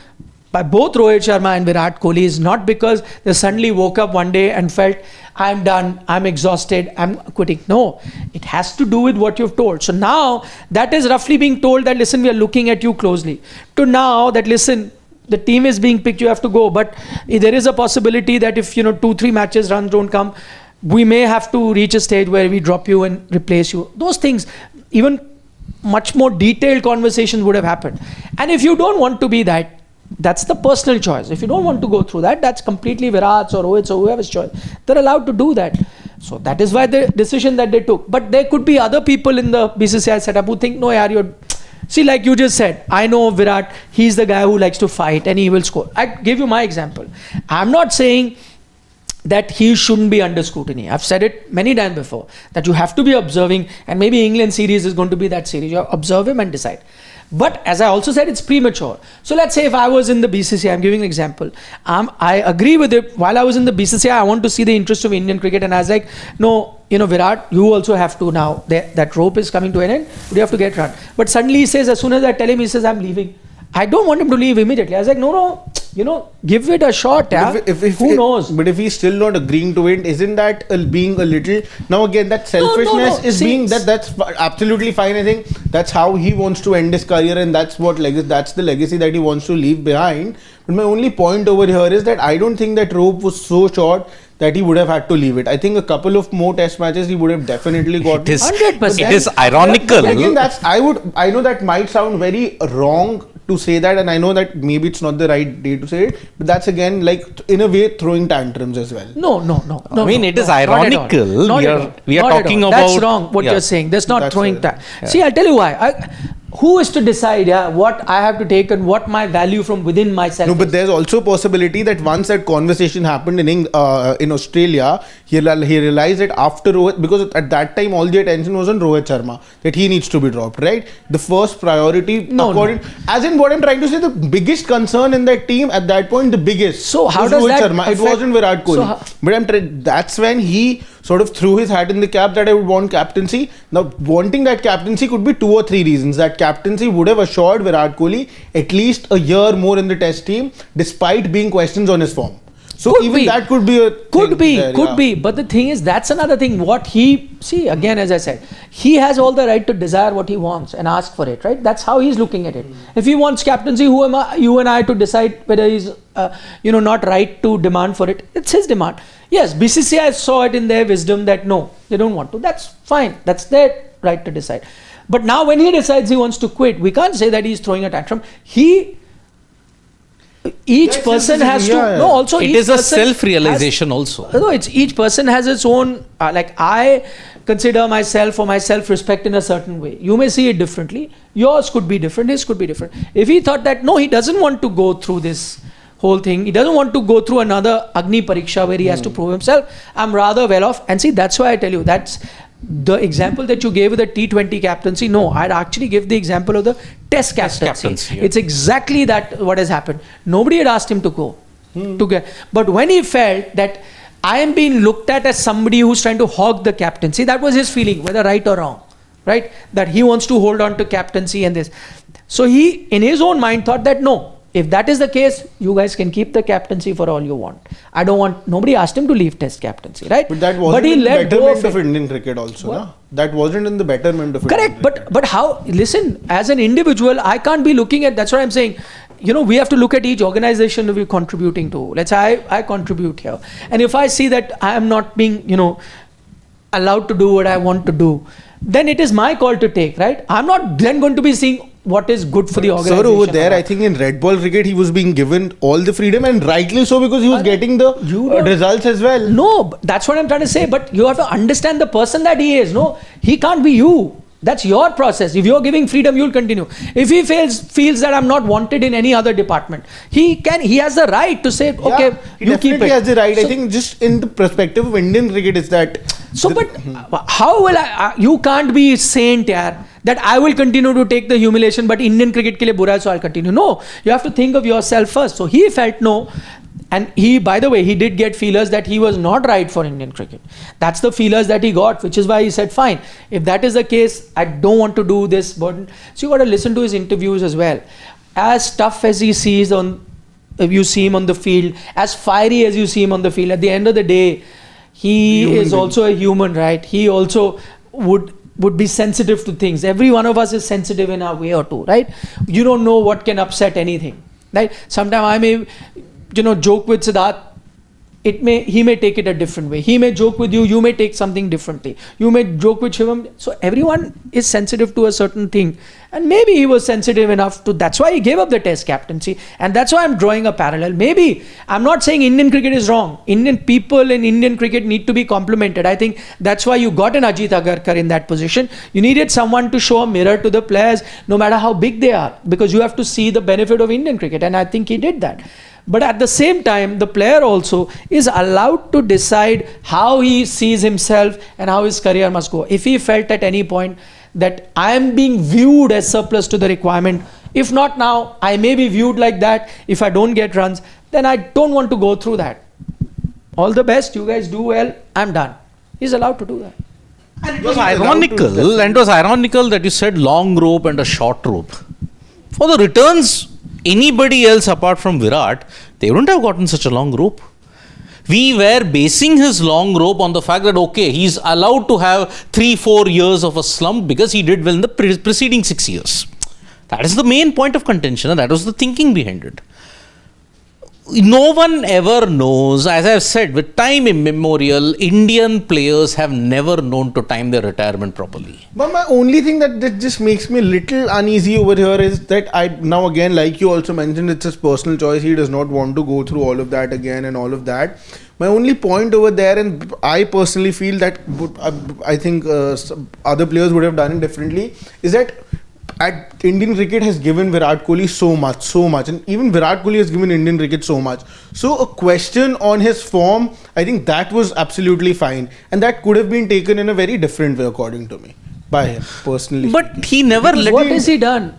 by both Rohit Sharma and Virat Kohli is not because they suddenly woke up one day and felt, I'm done, I'm exhausted, I'm quitting. No, it has to do with what you've told. So now that is roughly being told that, listen, we are looking at you closely. To now that, listen, the team is being picked, you have to go. But there is a possibility that if 2-3 matches runs don't come, we may have to reach a stage where we drop you and replace you. Those things, even much more detailed conversations would have happened. And if you don't want to be that, that's the personal choice. If you don't want to go through that, that's completely Virat's or Rohit's or whoever's choice. They're allowed to do that. So that is why the decision that they took. But there could be other people in the BCCI setup who think, no, yaar, you're... See, like you just said, I know Virat, he's the guy who likes to fight and he will score. I give you my example. I'm not saying that he shouldn't be under scrutiny. I've said it many times before, that you have to be observing, and maybe England series is going to be that series. You observe him and decide. But as I also said, it's premature. So let's say if I was in the BCCI, I'm giving an example. I agree with it. While I was in the BCCI, I want to see the interest of Indian cricket. And I was like, no, Virat, you also have to now. That rope is coming to an end. You have to get run. But suddenly he says, as soon as I tell him, he says, I'm leaving. I don't want him to leave immediately. I was like, no, give it a shot. Yeah? Who knows? But if he's still not agreeing to it, isn't that being a little... Now again, that selfishness is being... That's absolutely fine. I think that's how he wants to end his career, and that's that's the legacy that he wants to leave behind. But my only point over here is that I don't think that rope was so short that he would have had to leave it. I think a couple of more test matches he would have definitely got. 100%. It is ironical. Again, I know that might sound very wrong to say that, and I know that maybe it's not the right day to say it, but that's again like in a way throwing tantrums as well. No. I mean, it is ironical. We are talking about... That's wrong what you're saying. That's not throwing tantrums. See, I'll tell you why. Who is to decide what I have to take and what my value from within myself No, is? but there's also a possibility that once that conversation happened in Australia, he realized that after Rohit, because at that time all the attention was on Rohit Sharma, that he needs to be dropped, right? The first priority, as in what I'm trying to say, the biggest concern in that team at that point, the biggest. So how was does Rohit that Sharma. It affect- wasn't Virat Kohli. But that's when he sort of threw his hat in the cap that I would want captaincy. Now, wanting that captaincy could be 2 or 3 reasons. That captaincy would have assured Virat Kohli at least a year more in the test team, despite being questions on his form. So that could be a could be. But the thing is, that's another thing. Again, as I said, he has all the right to desire what he wants and ask for it, right? That's how he's looking at it. If he wants captaincy, who am you and I to decide whether he's, not right to demand for it? It's his demand. Yes, BCCI saw it in their wisdom that no, they don't want to. That's fine. That's their right to decide. But now when he decides he wants to quit, we can't say that he's throwing a tantrum. Each person has to... No, also it is a self-realization also. No, each person has its own... I consider myself or my self-respect in a certain way. You may see it differently. Yours could be different. His could be different. If he thought that, no, he doesn't want to go through this whole thing. He doesn't want to go through another Agni Pariksha where he has to prove himself. I'm rather well off. And see, that's why I tell you, that's the example that you gave with the T20 captaincy. No, I'd actually give the example of the Test captaincy. Yeah. It's exactly that what has happened. Nobody had asked him to go. But when he felt that I am being looked at as somebody who's trying to hog the captaincy, that was his feeling, whether right or wrong, right? That he wants to hold on to captaincy and this. So he, in his own mind, thought that no, If that is the case, you guys can keep the captaincy for all you want. I don't want, nobody asked him to leave Test captaincy, right? But that wasn't he in the let go betterment of of it. Indian cricket also, What? na? That wasn't in the betterment of Indian Correct, cricket. but how, listen, as an individual, I can't be looking at, that's what I'm saying, we have to look at each organization we're contributing to. Let's say I contribute here. And if I see that I am not being, allowed to do what I want to do, then it is my call to take, right? I'm not then going to be seeing what is good for the organization. Sir, over there, I think in red ball cricket, he was being given all the freedom, and rightly so, because he was getting the results as well. No, that's what I'm trying to say. But you have to understand the person that he is. No, he can't be you. That's your process. If you're giving freedom, you'll continue. If he feels that I'm not wanted in any other department, he has the right to say, okay, he you keep definitely it. has the right. So, I think just in the perspective of Indian cricket is that. So, but how will you can't be saint, yaar, that I will continue to take the humiliation, but Indian cricket ke liye bura hai, so I'll continue. No, you have to think of yourself first. So he felt no. And he, by the way, he did get feelers that he was not right for Indian cricket. That's the feelers that he got, which is why he said, fine, if that is the case, I don't want to do this burden. So you got to listen to his interviews as well. As tough as he sees if you see him on the field, as fiery as you see him on the field, at the end of the day, he is also a human, right? He also would be sensitive to things. Every one of us is sensitive in our way or two, right? You don't know what can upset anything, right? Sometimes I may joke with Siddharth, he may take it a different way. He may joke with you, you may take something differently. You may joke with Shivam. So everyone is sensitive to a certain thing. And maybe he was sensitive enough to, that's why he gave up the Test captaincy. And that's why I'm drawing a parallel. Maybe, I'm not saying Indian cricket is wrong. Indian people in Indian cricket need to be complimented. I think that's why you got an Ajit Agarkar in that position. You needed someone to show a mirror to the players, no matter how big they are, because you have to see the benefit of Indian cricket. And I think he did that. But at the same time, the player also is allowed to decide how he sees himself and how his career must go. If he felt at any point that I am being viewed as surplus to the requirement, if not now, I may be viewed like that if I don't get runs, then I don't want to go through that. All the best, you guys do well, I'm done. He's allowed to do that. And it was ironical that you said long rope and a short rope. For the returns, anybody else apart from Virat, they wouldn't have gotten such a long rope. We were basing his long rope on the fact that, okay, he's allowed to have 3-4 years of a slump because he did well in the preceding 6 years. That is the main point of contention, and that was the thinking behind it. No one ever knows, as I've said, with time immemorial, Indian players have never known to time their retirement properly. But my only thing that just makes me a little uneasy over here is that now again, like you also mentioned, it's his personal choice. He does not want to go through all of that again and all of that. My only point over there, and I personally feel that I think other players would have done it differently, is that Indian cricket has given Virat Kohli so much, and even Virat Kohli has given Indian cricket so much. So a question on his form, I think that was absolutely fine, and that could have been taken in a very different way, according to me, by him personally. But he never let what has he done?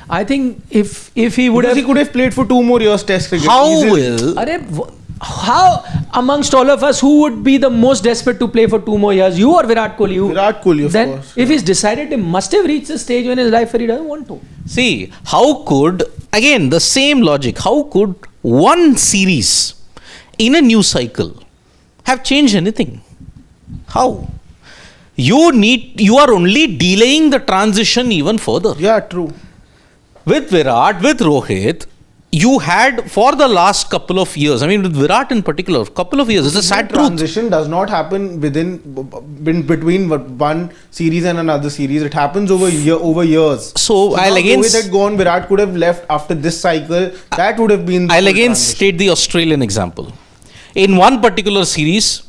I think if he would have, he could have played for 2 more years Test cricket. How easily. will? How amongst all of us, who would be the most desperate to play for 2 more years? You or Virat Kohli? Virat Kohli, of then, course. If he's decided, he must have reached a stage in his life where he doesn't want to. See, how could, again, the same logic, how could one series in a new cycle have changed anything? How? You are only delaying the transition even further. Yeah, true. With Virat, with Rohit, you had for the last couple of years, I mean with Virat in particular, couple of years, it's a sad truth. Transition does not happen between one series and another series. It happens over years. So I'll again, Rohit had gone, Virat could have left after this cycle. That would have been. I'll again state the Australian example. In one particular series,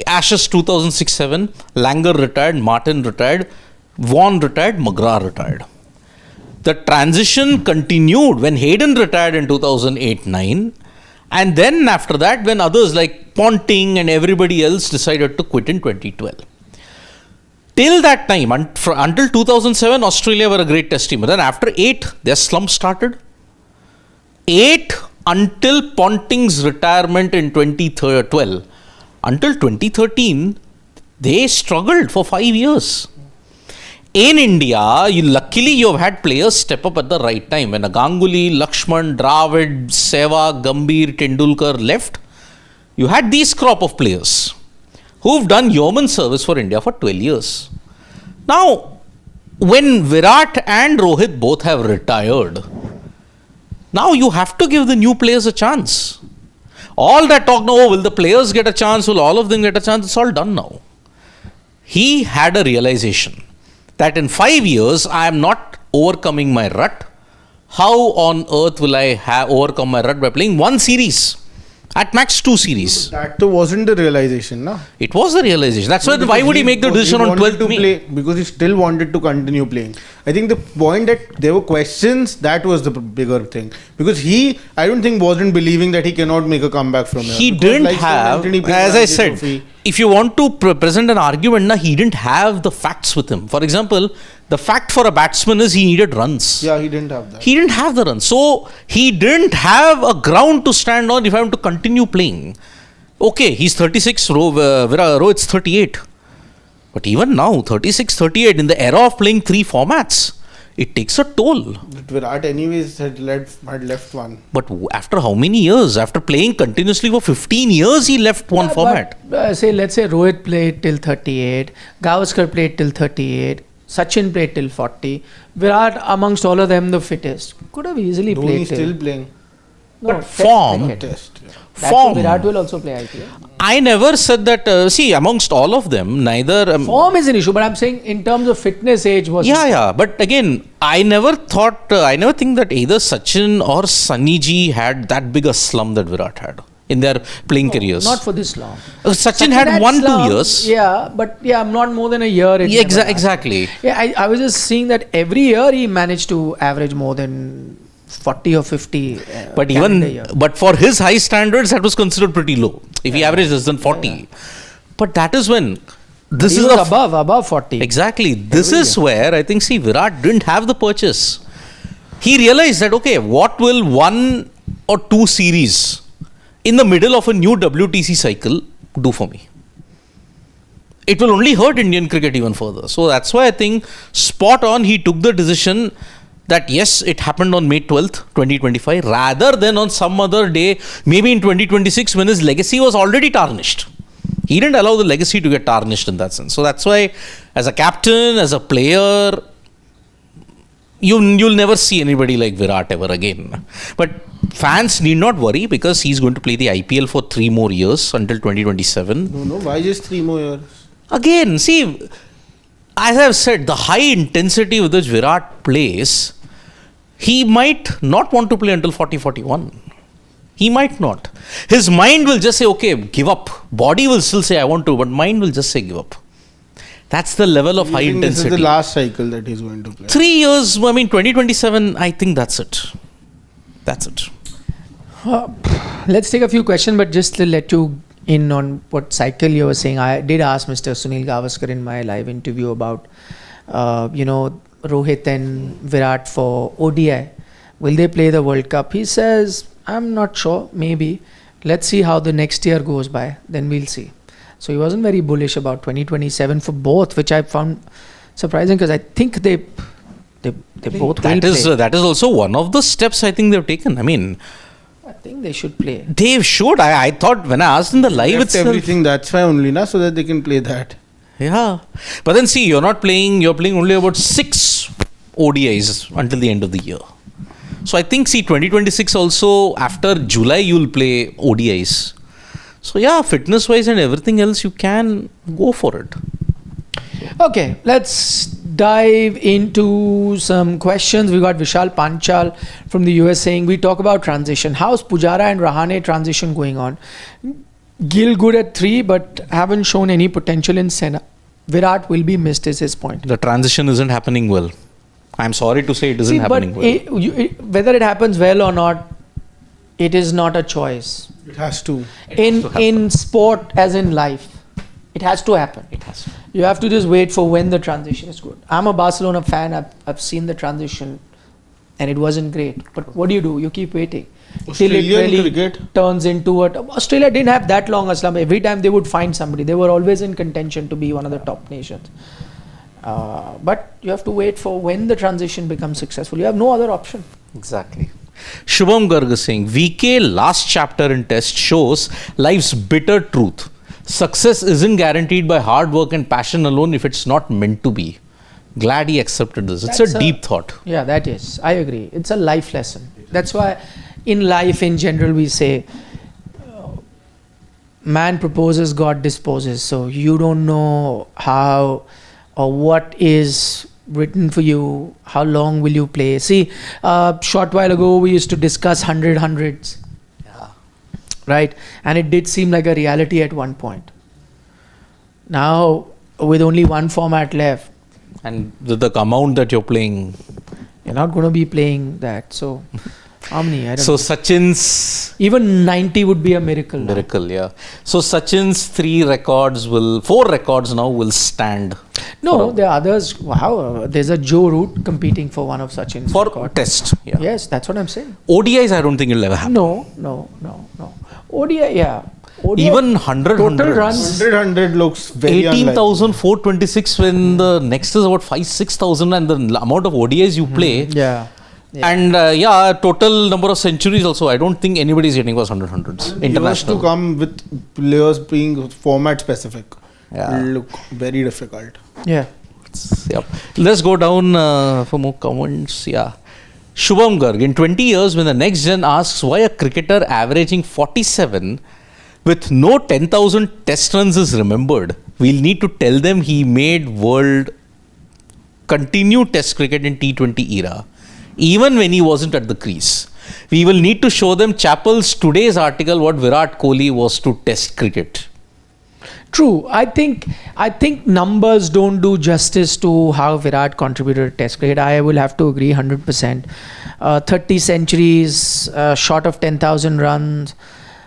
Ashes 2006-7, Langer retired, Martin retired, Vaughan retired, McGrath retired. The transition continued when Hayden retired in 2008-9, and then after that when others like Ponting and everybody else decided to quit in 2012. Till that time, until 2007, Australia were a great test team. But then after 8, their slump started. 8 until Ponting's retirement in 2012. Until 2013, they struggled for 5 years. in India, luckily you have had players step up at the right time. When Ganguly, Lakshman, Dravid, Sehwag, Gambhir, Tendulkar left, you had these crop of players who've done yeoman service for India for 12 years. Now, when Virat and Rohit both have retired, now you have to give the new players a chance. All that talk now, will the players get a chance? Will all of them get a chance? It's all done now. He had a realization that in 5 years, I am not overcoming my rut. How on earth will I overcome my rut by playing one series? At max 2 series. That wasn't the realization, no? It was the realization. That's why would he make the decision on 12th May? Because he still wanted to continue playing. I think the point that there were questions, that was the bigger thing. Because I don't think wasn't believing that he cannot make a comeback from here. He didn't have, as I said, if you want to present an argument, he didn't have the facts with him. For example, the fact for a batsman is he needed runs. Yeah, he didn't have that. He didn't have the runs. So, he didn't have a ground to stand on if I want to continue playing. Okay, he's 36, Rohit's 38. But even now, 36, 38, in the era of playing 3 formats, it takes a toll. But Virat anyways had left one. But after how many years? After playing continuously for 15 years, he left one format. Let's say Rohit played till 38, Gavaskar played till 38, Sachin played till 40. Virat, amongst all of them, the fittest. Could have easily played till. Still playing. No, but form. Test. Yeah. Form. Virat will also play IPL. I never said that. See, amongst all of them, neither. Form is an issue, but I'm saying in terms of fitness, age was. Yeah. But again, I never think that either Sachin or Sunny had that big a slump that Virat had in their playing careers. Not for this long. Sachin had 1-2 years. Yeah, but not more than a year. Exactly. Yeah, I was just seeing that every year he managed to average more than 40 or 50. But for his high standards, that was considered pretty low. If he averaged less than 40. Yeah. But that is when this is above 40. Exactly. This is where I think, Virat didn't have the purchase. He realized that, okay, what will 1 or 2 series in the middle of a new WTC cycle do for me? It will only hurt Indian cricket even further. So that's why I think spot on he took the decision that yes, it happened on May 12th, 2025, rather than on some other day, maybe in 2026 when his legacy was already tarnished. He didn't allow the legacy to get tarnished in that sense. So that's why as a captain, as a player, you'll never see anybody like Virat ever again. But fans need not worry because he's going to play the IPL for 3 more years until 2027. No, why just 3 more years? Again, as I've said, the high intensity with which Virat plays, he might not want to play until 40-41. He might not. His mind will just say, okay, give up. Body will still say, I want to, but mind will just say, give up. That's the level of high intensity. This is the last cycle that he's going to play. 3 years, 2027, I think that's it. That's it. Let's take a few questions, but just to let you in on what cycle you were saying. I did ask Mr. Sunil Gavaskar in my live interview about, Rohit and Virat for ODI. Will they play the World Cup? He says, I'm not sure, maybe. Let's see how the next year goes by, then we'll see. So he wasn't very bullish about 2027 for both, which I found surprising because I think they both will play. That is also one of the steps I think they've taken. I think they should play. They should. I thought when I asked in the live itself. Everything, that's why only, so that they can play that. Yeah. But then you're playing only about 6 ODIs until the end of the year. So I think 2026 also, after July, you'll play ODIs. So fitness wise and everything else, you can go for it. Okay, let's dive into some questions. We got Vishal Panchal from the US saying, we talk about transition. How's Pujara and Rahane transition going on? Gill good at 3 but haven't shown any potential in Sena. Virat will be missed is his point. The transition isn't happening well. I'm sorry to say it isn't happening well. Whether it happens well or not, it is not a choice. It has to. In sport as in life, it has to happen. It has to. You have to just wait for when the transition is good. I'm a Barcelona fan. I've seen the transition and it wasn't great. But what do? You keep waiting. Till it really turns into what Australia didn't have that long a slump. Every time they would find somebody. They were always in contention to be one of the top nations. But you have to wait for when the transition becomes successful. You have no other option. Exactly. Shubham Garg is saying, VK last chapter in test shows life's bitter truth. Success isn't guaranteed by hard work and passion alone if it's not meant to be. Glad he accepted this. It's a deep thought. Yeah, that is. I agree. It's a life lesson. That's why in life in general we say, man proposes, God disposes. So you don't know how or what is written for you, how long will you play. See, short while ago we used to discuss 100 hundreds. Yeah. Right? And it did seem like a reality at one point. Now, with only one format left, And the amount that you're playing. you're not going to be playing that. So, how many? I don't So know. Sachin's Even 90 would be a miracle. now. miracle, yeah. So Sachin's 4 records now will stand. No, there are others. Wow, there's a Joe Root competing for one of Sachin's For record. test. Yeah. Yes, that's what I'm saying. ODIs, I don't think it'll ever happen. No. ODI, yeah. ODI, Even 100 total hundreds. runs. 100 looks very unlikely. 18,426 when the next is about 5,000-6,000 and the amount of ODIs you play. Yeah. And total number of centuries also. I don't think anybody is getting was 100 hundreds. He was International. to come with players being format specific. Yeah. It'll look very difficult. Yeah. Yep. Let's go down for more comments. Yeah. Shubham Garg, in 20 years, when the next gen asks why a cricketer averaging 47 with no 10,000 test runs is remembered, we'll need to tell them he made world continue test cricket in T20 era, even when he wasn't at the crease. We will need to show them Chappell's today's article what Virat Kohli was to test cricket. True. I think numbers don't do justice to how Virat contributed to Test cricket. I will have to agree 100%. 30 centuries, short of 10,000 runs,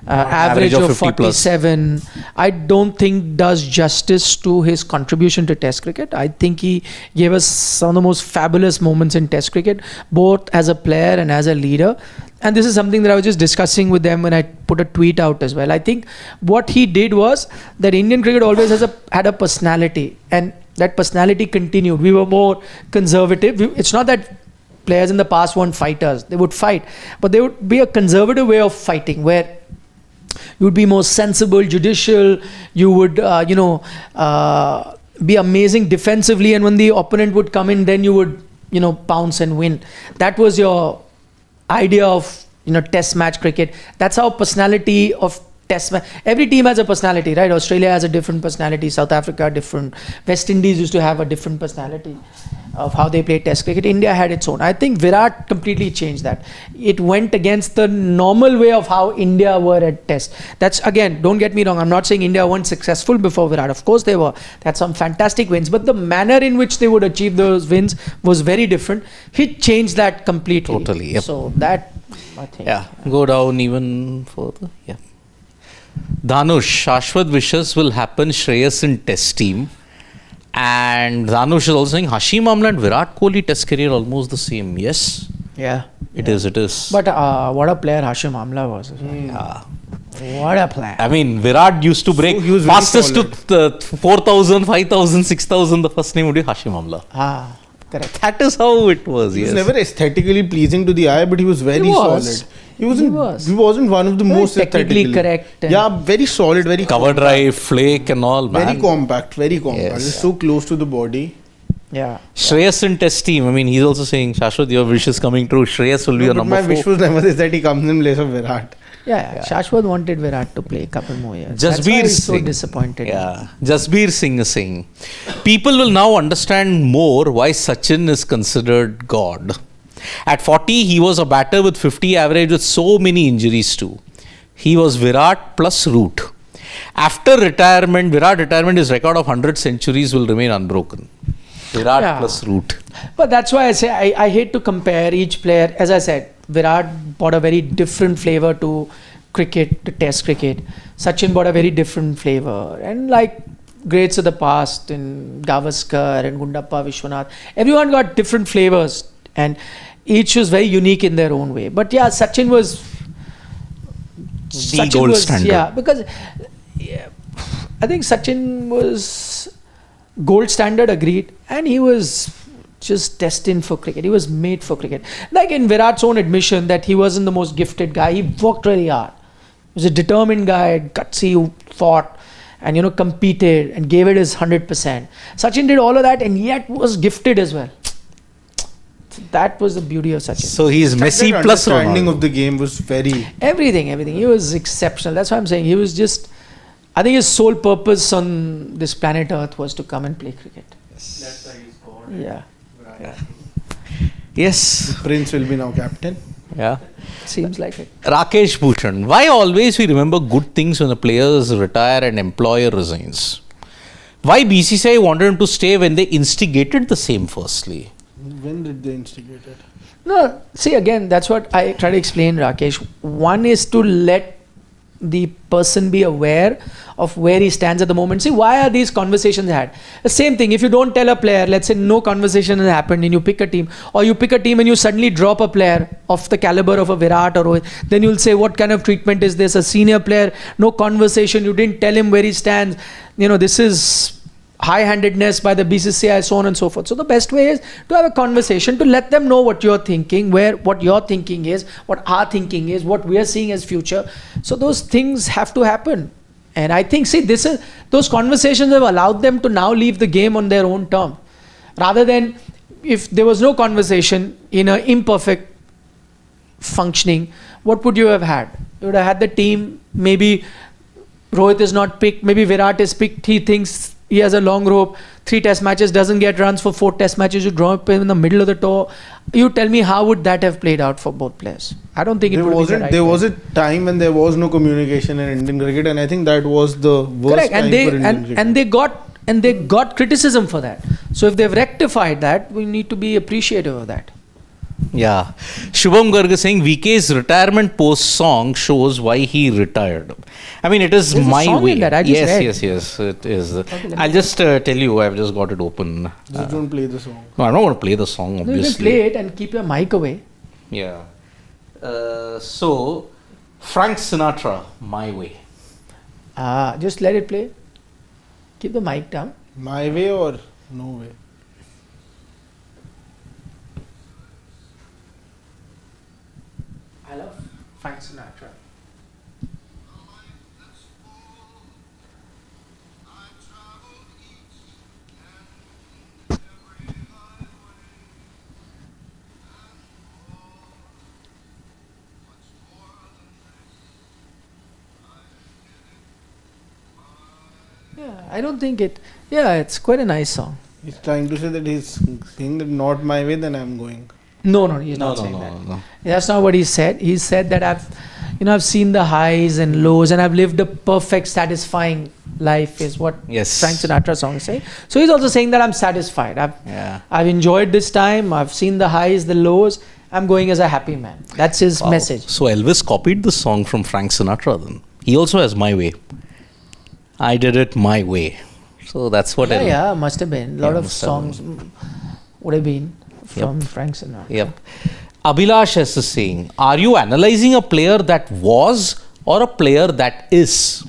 average of 50 plus. 47. I don't think does justice to his contribution to Test cricket. I think he gave us some of the most fabulous moments in Test cricket, both as a player and as a leader. And this is something that I was just discussing with them when I put a tweet out as well. I think what he did was that Indian cricket always had a personality, and that personality continued. We were more conservative. It's not that players in the past weren't fighters. They would fight, but there would be a conservative way of fighting where you would be more sensible, judicial. You would, be amazing defensively, and when the opponent would come in, then you would, pounce and win. That was your idea of test match cricket. That's how personality of test match. Every team has a personality, right? Australia has a different personality, South Africa different, West Indies used to have a different personality of how they play test cricket. India had its own. I think Virat completely changed that. It went against the normal way of how India were at test. That's, again, don't get me wrong, I'm not saying India weren't successful before Virat. Of course they were. They had some fantastic wins, but the manner in which they would achieve those wins was very different. He changed that completely. Totally, yep. So that, I think. Yeah, go down even further. Yeah. Dhanush, Shashwat wishes will happen Shreyas in test team. And Dhanush is also saying Hashim Amla and Virat Kohli test career almost the same. Yes, Yeah. it is. But what a player Hashim Amla was. Yeah. What a player. I mean, Virat used to break he was very fastest to 4,000, 5,000, 6,000. The first name would be Hashim Amla. Correct. That is how it was. He was Yes. never aesthetically pleasing to the eye, but he was very He was. solid. He wasn't one of the Very most technically aesthetically correct and- Yeah, very solid, very Cover drive, flake, and all. Man. very compact, very compact. Yes. It's so close to the body. Yeah. Shreyas in test team. I mean, he's also saying, Shashwat, your wish is coming true. Shreyas will be your But number my 4. wish was never this, that he comes in place of Virat. Yeah. Shashwat wanted Virat to play a couple more years. That's Jasbir why he's so Singh. disappointed. Yeah. Jasbir Singh is saying, people will now understand more why Sachin is considered God. At 40, he was a batter with 50 average with so many injuries too. He was Virat plus Root. After retirement, his record of 100 centuries will remain unbroken. Virat Yeah. plus Root. But that's why I say I hate to compare each player. As I said, Virat brought a very different flavor to cricket, to test cricket. Sachin brought a very different flavor. And like greats of the past, in Gavaskar and Gundappa Vishwanath, everyone got different flavors. And each was very unique in their own way. But yeah, Sachin was gold standard. Yeah, because I think Sachin was gold standard, agreed. And he was just destined for cricket. He was made for cricket. Like in Virat's own admission that he wasn't the most gifted guy. He worked really hard. He was a determined guy, gutsy, who fought and, competed and gave it his 100%. Sachin did all of that and yet was gifted as well. That was the beauty of Sachin. So he is Messi That plus understanding Ronaldo. of the game was very. Everything. He was exceptional. That's why I'm saying he was just. I think his sole purpose on this planet Earth was to come and play cricket. That's why he's born. Yeah. Yes. Prince will be now captain. Yeah. Seems like it. Rakesh Bhushan. Why always we remember good things when the players retire and employer resigns? Why BCCI wanted him to stay when they instigated the same firstly? When did they instigate it? No, see again, that's what I try to explain, Rakesh. One is to let the person be aware of where he stands at the moment. See, why are these conversations had? The same thing, if you don't tell a player, let's say no conversation has happened and you pick a team, or you pick a team and you suddenly drop a player of the caliber of a Virat or Rohit, then you'll say, what kind of treatment is this? A senior player, no conversation, you didn't tell him where he stands. This is high-handedness by the BCCI, so on and so forth. So the best way is to have a conversation, to let them know what you're thinking, what your thinking is, what our thinking is, what we are seeing as future. So those things have to happen. And I think, those conversations have allowed them to now leave the game on their own term. Rather than if there was no conversation in an imperfect functioning, what would you have had? You would have had the team, maybe Rohit is not picked, maybe Virat is picked, he thinks he has a long rope, 3 test matches, doesn't get runs for 4 test matches, you drop him in the middle of the tour. You tell me, how would that have played out for both players? I don't think it would be the right There way. was a time when there was no communication in Indian cricket, and I think that was the worst Correct, time for Indian cricket. and they got criticism for that. So if they've rectified that, we need to be appreciative of that. Yeah. Shubham Garg is saying VK's retirement post song shows why he retired. I mean, it is There's a my song way. in that, I just read. Yes, it is. let me I'll just tell you, I've just got it open. Just don't play the song. No, I'm not going to play the song, No, you can obviously. play it and keep your mic away. Yeah. So, Frank Sinatra, My Way. Just let it play. Keep the mic down. My way or no way? I love Frank Sinatra. Yeah, I don't think it. Yeah, it's quite a nice song. He's trying to say that he's saying that not my way, then I'm going. No, he's not saying that. That's not what he said. He said that I've seen the highs and lows, and I've lived a perfect, satisfying life. Is what Yes. Frank Sinatra song is saying. So he's also saying that I'm satisfied. I've enjoyed this time. I've seen the highs, the lows. I'm going as a happy man. That's his Wow. message. So Elvis copied the song from Frank Sinatra then. He also has My Way. I did it my way. So that's what Elvis. Yeah, must have been. A lot Yeah, of must have songs would have been from Frank Sinatra. Yep. Abhilash S is saying, are you analyzing a player that was or a player that is?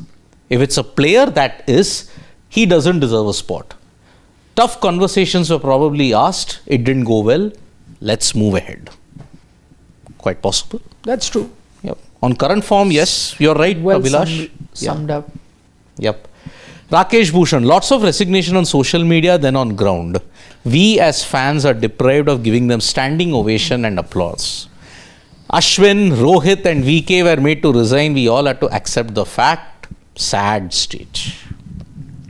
If it's a player that is, he doesn't deserve a spot. Tough conversations were probably asked. It didn't go well. Let's move ahead. Quite possible. That's true. Yep. On current form, yes, you're right, Well Abhilash. summed up. Yep. Rakesh Bhushan, lots of resignation on social media than on ground. We as fans are deprived of giving them standing ovation and applause. Ashwin, Rohit and VK were made to resign. We all had to accept the fact. Sad stage.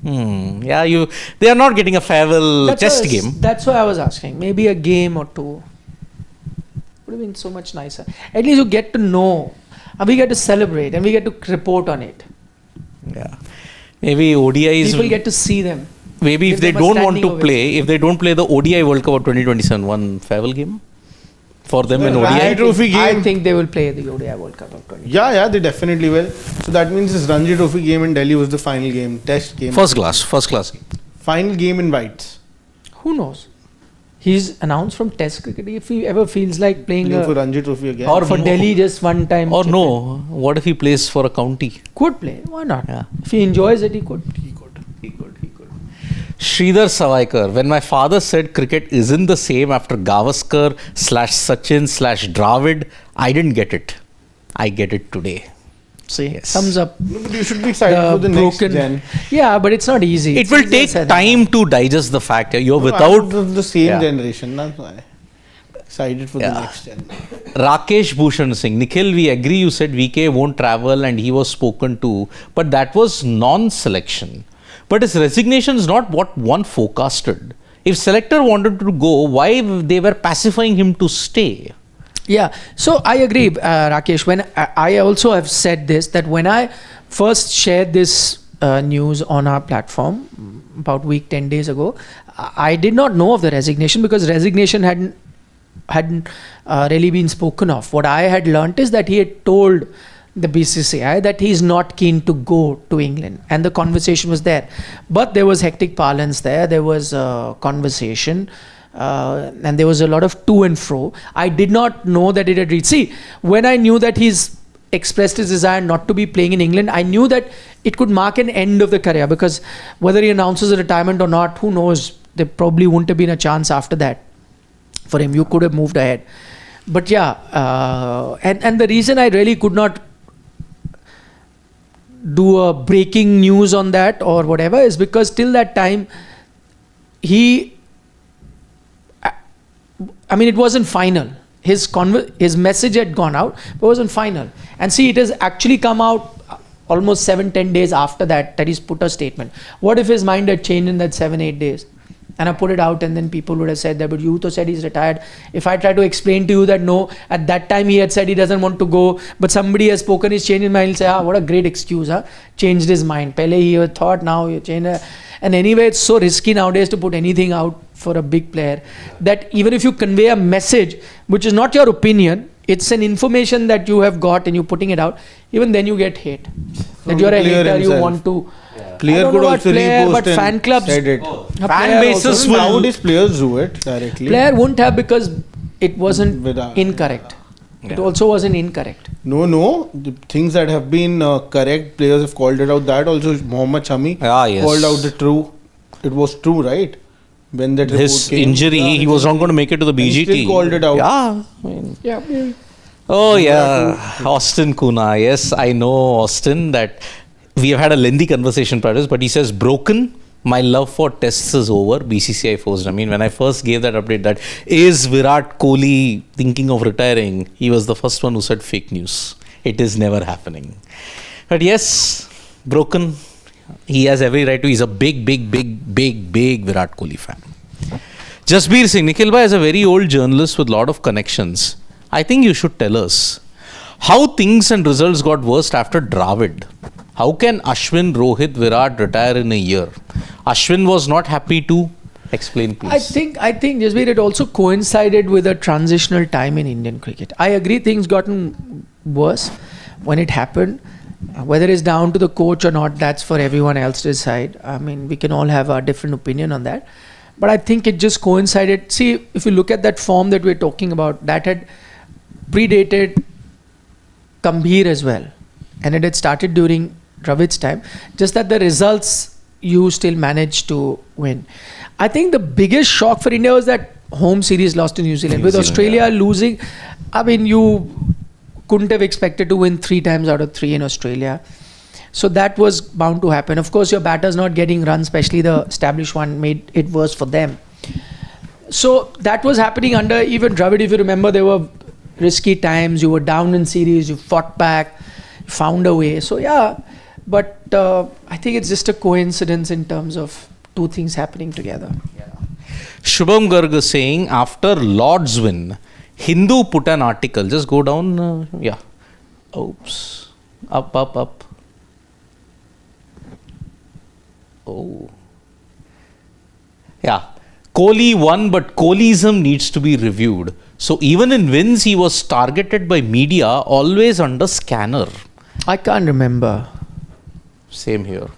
Yeah, they are not getting a farewell test game. That's why I was asking. Maybe a game or two would have been so much nicer. At least you get to know, and we get to celebrate, and we get to report on it. Yeah. Maybe ODIs. People get to see them. Maybe if give they them a don't want standing to play, if they don't play the ODI World Cup of 2027, one farewell game for them in The ODI. Ranji Trophy I game. think they will play the ODI World Cup of 20. Yeah, they definitely will. So that means this Ranji Trophy game in Delhi was the final game, test game. First class. Final game invites. Who knows? He's announced from Test cricket. If he ever feels like playing Playing for Ranji Trophy again. Or for no. Delhi just one time. Or cricket. no, what if he plays for a county? Could play. Why not? Yeah. If he enjoys it, he could. He could. Sridhar Savaikar, when my father said cricket isn't the same after Gavaskar/Sachin/Dravid, I didn't get it. I get it today. See, Yes. sums up No, but you should be excited for the next gen. Yeah, but it's not easy. It It's will easier take said than time to digest the fact. You're No, without I'm of the same Yeah. generation. That's why. Excited for the Yeah. next gen. Rakesh Bhushan Singh. Nikhil, we agree you said VK won't travel and he was spoken to, but that was non-selection. But his resignation is not what one forecasted. If selector wanted to go, why they were pacifying him to stay? Yeah, so I agree, Rakesh. When I also have said this, that when I first shared this news on our platform about week 10 days ago, I did not know of the resignation because resignation hadn't really been spoken of. What I had learnt is that he had told the BCCI that he is not keen to go to England, and the conversation was there. But there was hectic parlance there. There was conversation. And there was a lot of to and fro. I did not know that it had reached. See, when I knew that he's expressed his desire not to be playing in England, I knew that it could mark an end of the career, because whether he announces a retirement or not, who knows? There probably wouldn't have been a chance after that for him. You could have moved ahead. But yeah, and the reason I really could not do a breaking news on that or whatever is because till that time, it wasn't final. His message had gone out, but it wasn't final. And see, it has actually come out almost 7-10 days after that he's put a statement. What if his mind had changed in that 7-8 days? And I put it out, and then people would have said that, but you to said he's retired. If I try to explain to you that no, at that time he had said he doesn't want to go, but somebody has spoken, he's changed his mind, he'll say, what a great excuse, changed his mind. Pehle he had thought, now you change. And anyway, it's so risky nowadays to put anything out for a big player, that even if you convey a message which is not your opinion, it's an information that you have got and you're putting it out, even then you get hate. That you're a player hater, you himself. want to. Player I don't could know also about player, repost but and fan clubs. said it. A Fan player bases also- will- Nowadays players do it directly. Player wouldn't have, because it wasn't Without- incorrect. It Yeah. also wasn't incorrect. No. The things that have been correct, players have called it out. That also Mohammad Shami Yes. called out the true. It was true, right? When that His report came. injury, Yeah, he was not going to make it to the and he BGT. still called it out. Yeah. I mean, Yeah. oh yeah, Austin Kuna. Yes, I know Austin, that we have had a lengthy conversation prior to this, but he says, broken, my love for tests is over, BCCI forced. I mean, when I first gave that update that is Virat Kohli thinking of retiring, he was the first one who said fake news. It is never happening. But yes, broken. He has every right to. He's a big Virat Kohli fan. Jasbir Singh, Nikhil Bhai is a very old journalist with a lot of connections. I think you should tell us how things and results got worse after Dravid. How can Ashwin, Rohit, Virat retire in a year? Ashwin was not happy to. Explain, please. I think Jasbir, it also coincided with a transitional time in Indian cricket. I agree things gotten worse when it happened. Whether it's down to the coach or not, that's for everyone else to decide. I mean, we can all have a different opinion on that. But I think it just coincided. See, if you look at that form that we're talking about, that had predated Gambhir as well. And it had started during Dravid's time. Just that the results, you still managed to win. I think the biggest shock for India was that home series lost to New Zealand. With Australia losing, I mean, you couldn't have expected to win 3 times out of 3 in Australia. So that was bound to happen. Of course, your batters not getting runs, especially the established one, made it worse for them. So that was happening under even Dravid. If you remember, there were risky times. You were down in series, you fought back, found a way. So yeah, but I think it's just a coincidence in terms of 2 things happening together. Shubham Garg is saying, after Lord's win, Hindu put an article. Just go down. Oops. Up. Oh. Yeah. Kohli won, but Kohlism needs to be reviewed. So even in wins, he was targeted by media, always under scanner. I can't remember. Same here.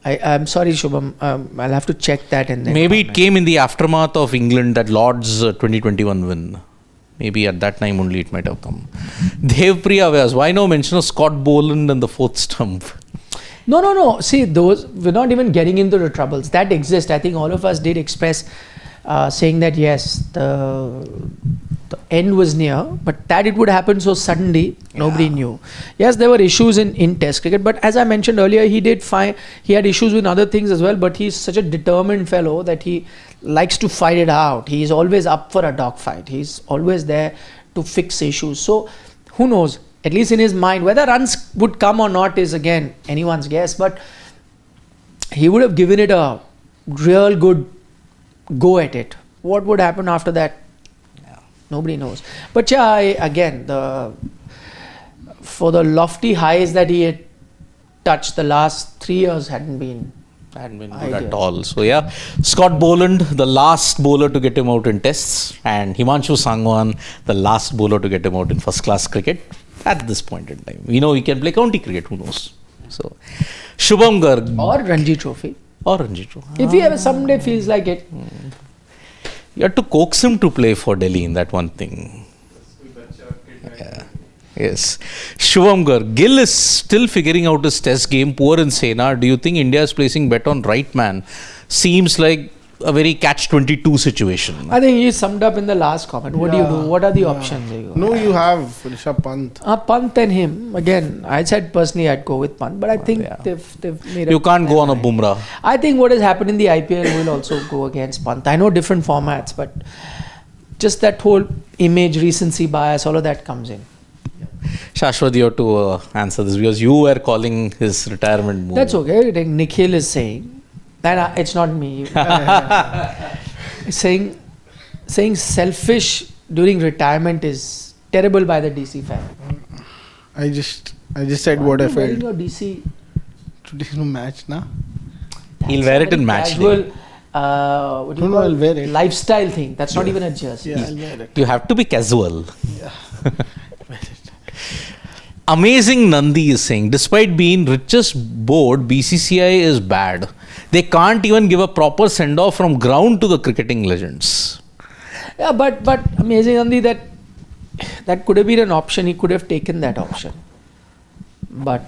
I'm sorry, Shubham. I'll have to check that and then. Maybe it comment. came in the aftermath of England, that Lord's 2021 win. Maybe at that time only it might have come. Devpriya Vyas, why no mention of Scott Boland and the 4th stump? No. See, those, we're not even getting into the troubles that exist. I think all of us did express saying that yes, the end was near, but that it would happen so suddenly, nobody knew. Yes, there were issues in Test cricket, but as I mentioned earlier, he had issues with other things as well. But he's such a determined fellow that he likes to fight it out. He's always up for a dogfight. He's always there to fix issues. So who knows? At least in his mind, whether runs would come or not is again anyone's guess. But he would have given it a real good go at it. What would happen after that? Nobody knows. But for the lofty highs that he had touched, the last 3 years hadn't been good at all. So yeah, Scott Boland, the last bowler to get him out in tests, and Himanshu Sangwan, the last bowler to get him out in first class cricket at this point in time. We know he can play county cricket, who knows. So Shubham Garg. Or Ranji Trophy. If he ever someday feels like it. You have to coax him to play for Delhi in that one thing. Yeah. Yes. Shubham Garg. Gill is still figuring out his test game. Poor in Sena. Do you think India is placing bet on right man? Seems like a very catch-22 situation. I think he summed up in the last comment. What do you do? What are the options? No, you have Rishabh Pant. Pant and him. Again, I said personally I'd go with Pant, but I think they've made You can't go on a Bumrah. I think what has happened in the IPL will also go against Pant. I know different formats, but just that whole image, recency bias, all of that comes in. Shashwat, you have to answer this because you were calling his retirement move. That's okay. I think Nikhil is saying, and it's not me. saying selfish during retirement is terrible by the DC fan. I just said what I felt. Wearing your DC. Today's no match, na? He'll wear it in match day. What do you call I'll wear it. Lifestyle thing. That's not even a jersey. Yeah, I'll wear it. You have to be casual. Yeah. Amazing Nandi is saying, despite being richest board, BCCI is bad. They can't even give a proper send-off from ground to the cricketing legends. Yeah, but amazing Nandi, that could have been an option. He could have taken that option. But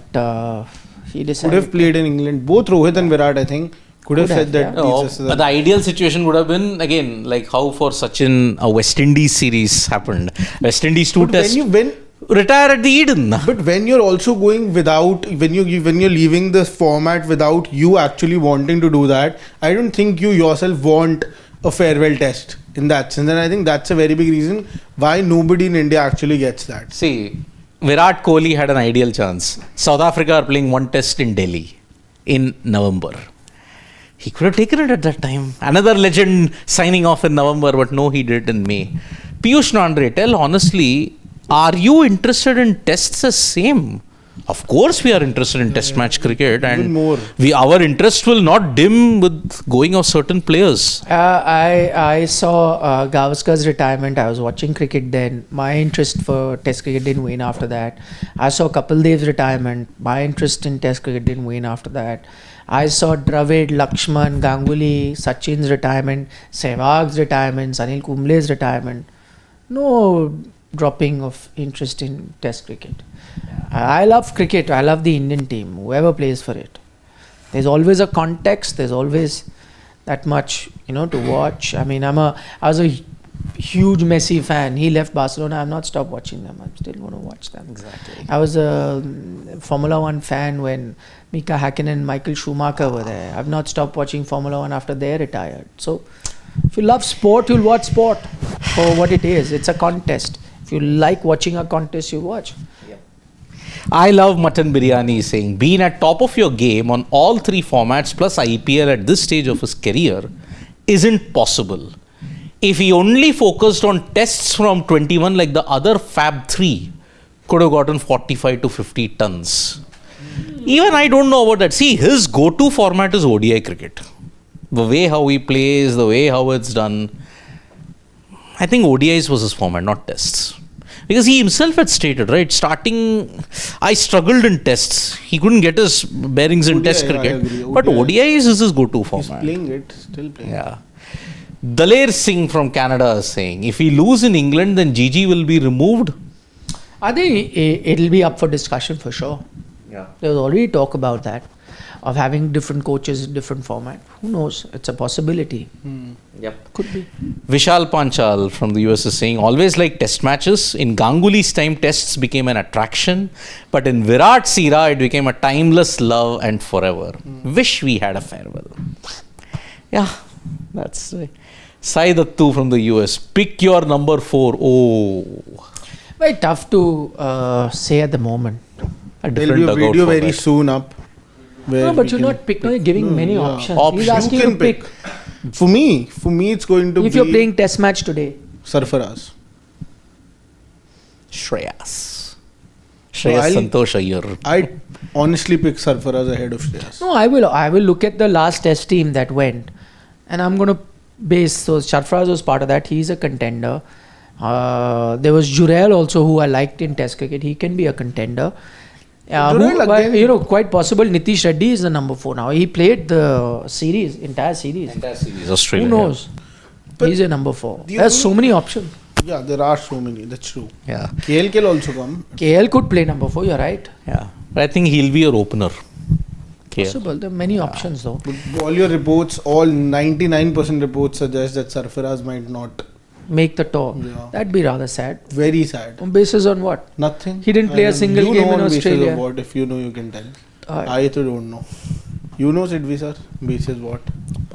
he decided. Could have played in England. Both Rohit and Virat, I think, could have said that. But the ideal situation would have been, again, like how for Sachin a West Indies series happened. West Indies 2 test. Retire at the Eden. But when you're also going without, when you're leaving the format without you actually wanting to do that, I don't think you yourself want a farewell test in that sense. And I think that's a very big reason why nobody in India actually gets that. See, Virat Kohli had an ideal chance. South Africa are playing one test in Delhi in November. He could have taken it at that time. Another legend signing off in November, but no, he did it in May. Piyush Nandre, tell honestly, are you interested in tests the same? Of course we are interested in test match cricket, and more. Our interest will not dim with going of certain players. I saw Gavaskar's retirement. I was watching cricket then. My interest for test cricket didn't wane after that. I saw Kapil Dev's retirement. My interest in test cricket didn't wane after that. I saw Dravid, Lakshman, Ganguly, Sachin's retirement, Sehwag's retirement, Sunil Kumble's retirement. No dropping of interest in test cricket. I love cricket. I love the Indian team, whoever plays for it. There's always a context. There's always that much, to watch. I mean, I was a huge Messi fan. He left Barcelona. I've not stopped watching them. I'm still going to watch them. Exactly. I was a Formula One fan when Mika Hakkinen and Michael Schumacher were there. I've not stopped watching Formula One after they retired. So, if you love sport, you'll watch sport for what it is. It's a contest. If you like watching a contest, you watch. I love Mutton Biryani saying, being at top of your game on all three formats plus IPL at this stage of his career isn't possible. If he only focused on tests from 21 like the other Fab 3, could have gotten 45 to 50 tons. Even I don't know about that. See, his go-to format is ODI cricket. The way how he plays, the way how it's done. I think ODIs was his format, not tests. Because he himself had stated, right, starting, I struggled in tests. He couldn't get his bearings in test cricket. But ODIs is his go-to format. He's playing it, still playing. Yeah. Daler Singh from Canada is saying, if he lose in England, then Gigi will be removed. I think it'll be up for discussion for sure. Yeah. There's already talk about that. of having different coaches in different format. Who knows? It's a possibility. Yep. Could be. Vishal Panchal from the US is saying, always like test matches. In Ganguly's time, tests became an attraction. But in Virat's era, it became a timeless love and forever. Wish we had a farewell. Yeah, that's right. Sai Dattu from the US. Pick your number 4. Oh. Very tough to say at the moment. A There'll be a dugout video very format. soon up. where No, but we you're can not picking. You're giving many options. He's Options. asking You you can to pick. For me, it's going to If be you're playing Test match today, Sarfaraz. Shreyas. So Shreyas I'll- Santosh Iyer. I honestly pick Sarfaraz ahead of Shreyas. no, I will look at the last Test team that went, and I'm going to base. So Sarfaraz was part of that. He's a contender. There was Jurel also, who I liked in Test cricket. He can be a contender. Jurel again- Quite possible. Nitish Reddy is the number 4 now. He played the series, entire series. Entire series, Australia. Who knows? But He's a number 4. the There's only- so many options. Yeah, there are so many. That's true. Yeah. KL can also come. KL could play number 4. You're right. Yeah. But I think he'll be your opener. KL. Possible. There are many options though. But all your reports, all 99% reports suggest that Sarfaraz might not. Make the tour. Yeah. That'd be rather sad. Very sad. On basis on what? Nothing. He didn't play a single you game know in on basis Australia. Of what? If you know, you can tell. Uh, I too don't know. You know Sidvi sir? Basis what?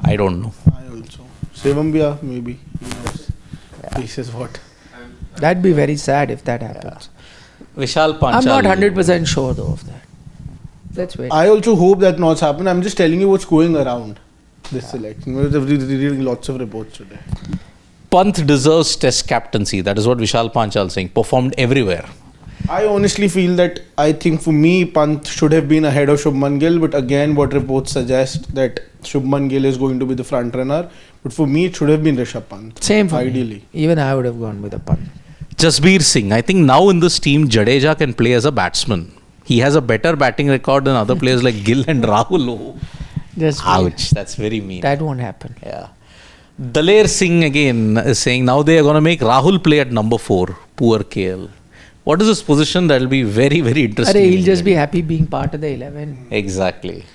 I don't know. I also. Sevambia maybe. He knows. Basis what? That'd be very sad if that happens. Vishal Panchal. I'm not 100% sure though of that. Let's wait. I also hope that not happen. I'm just telling you what's going around this selection. We're reading lots of reports today. Pant deserves test captaincy. That is what Vishal Panchal saying. Performed everywhere. I honestly feel that I think for me, Pant should have been ahead of Shubman Gill. But again, what reports suggest that Shubman Gill is going to be the front runner. But for me, it should have been Rishabh Pant. Same for ideally. me. Even I would have gone with a punt. Jasbir Singh. I think now in this team, Jadeja can play as a batsman. He has a better batting record than other players like Gill and Rahul. Oh. Just Ouch. That's very mean. that won't happen. Yeah. Daler Singh again is saying now they are going to make Rahul play at number 4. Poor KL. What is his position? That will be very, very interesting. He'll just be happy being part of the 11. Exactly.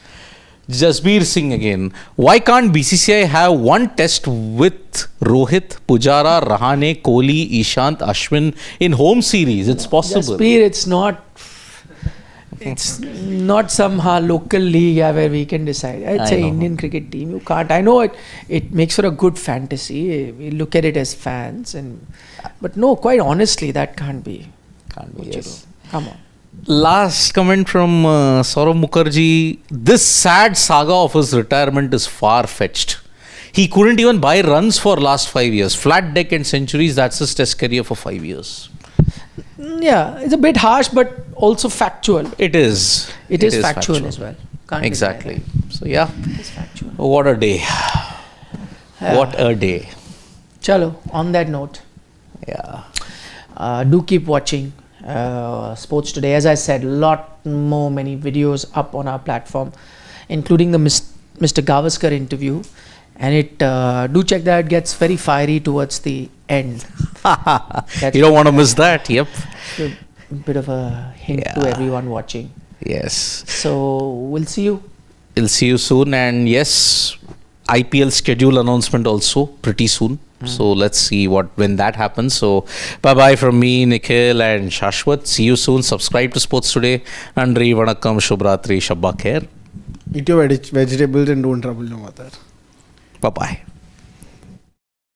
Jasbir Singh again. Why can't BCCI have one test with Rohit, Pujara, Rahane, Kohli, Ishant, Ashwin in home series? It's possible. Jaspir, it's not somehow local league where we can decide. It's I an know. Indian cricket team. You can't. I know it makes for a good fantasy. We look at it as fans, but no, quite honestly, that can't be. Can't be, What you yes. do. Come on. Last comment from Saurav Mukherjee. This sad saga of his retirement is far-fetched. He couldn't even buy runs for last 5 years. Flat deck and centuries, that's his test career for 5 years. Yeah, it's a bit harsh, but also factual. It is. It is factual as well. Can't deny Exactly. So yeah, that. It's factual. what a day. Yeah. What a day. Chalo, on that note, Yeah. do keep watching Sports Today. As I said, many videos up on our platform, including the Mr. Gavaskar interview. And do check that. It gets very fiery towards the end. You don't want to miss that. Yep. A bit of a hint to Yeah. everyone watching. Yes. So we'll see you. We'll see you soon. And yes, IPL schedule announcement also pretty soon. So let's see when that happens. So bye-bye from me, Nikhil and Shashwat. See you soon. Subscribe to Sports Today. Nandri, Vanakkam, Shubhratri, Shabba Khair. Eat your vegetables and don't trouble your mother. Bye-bye.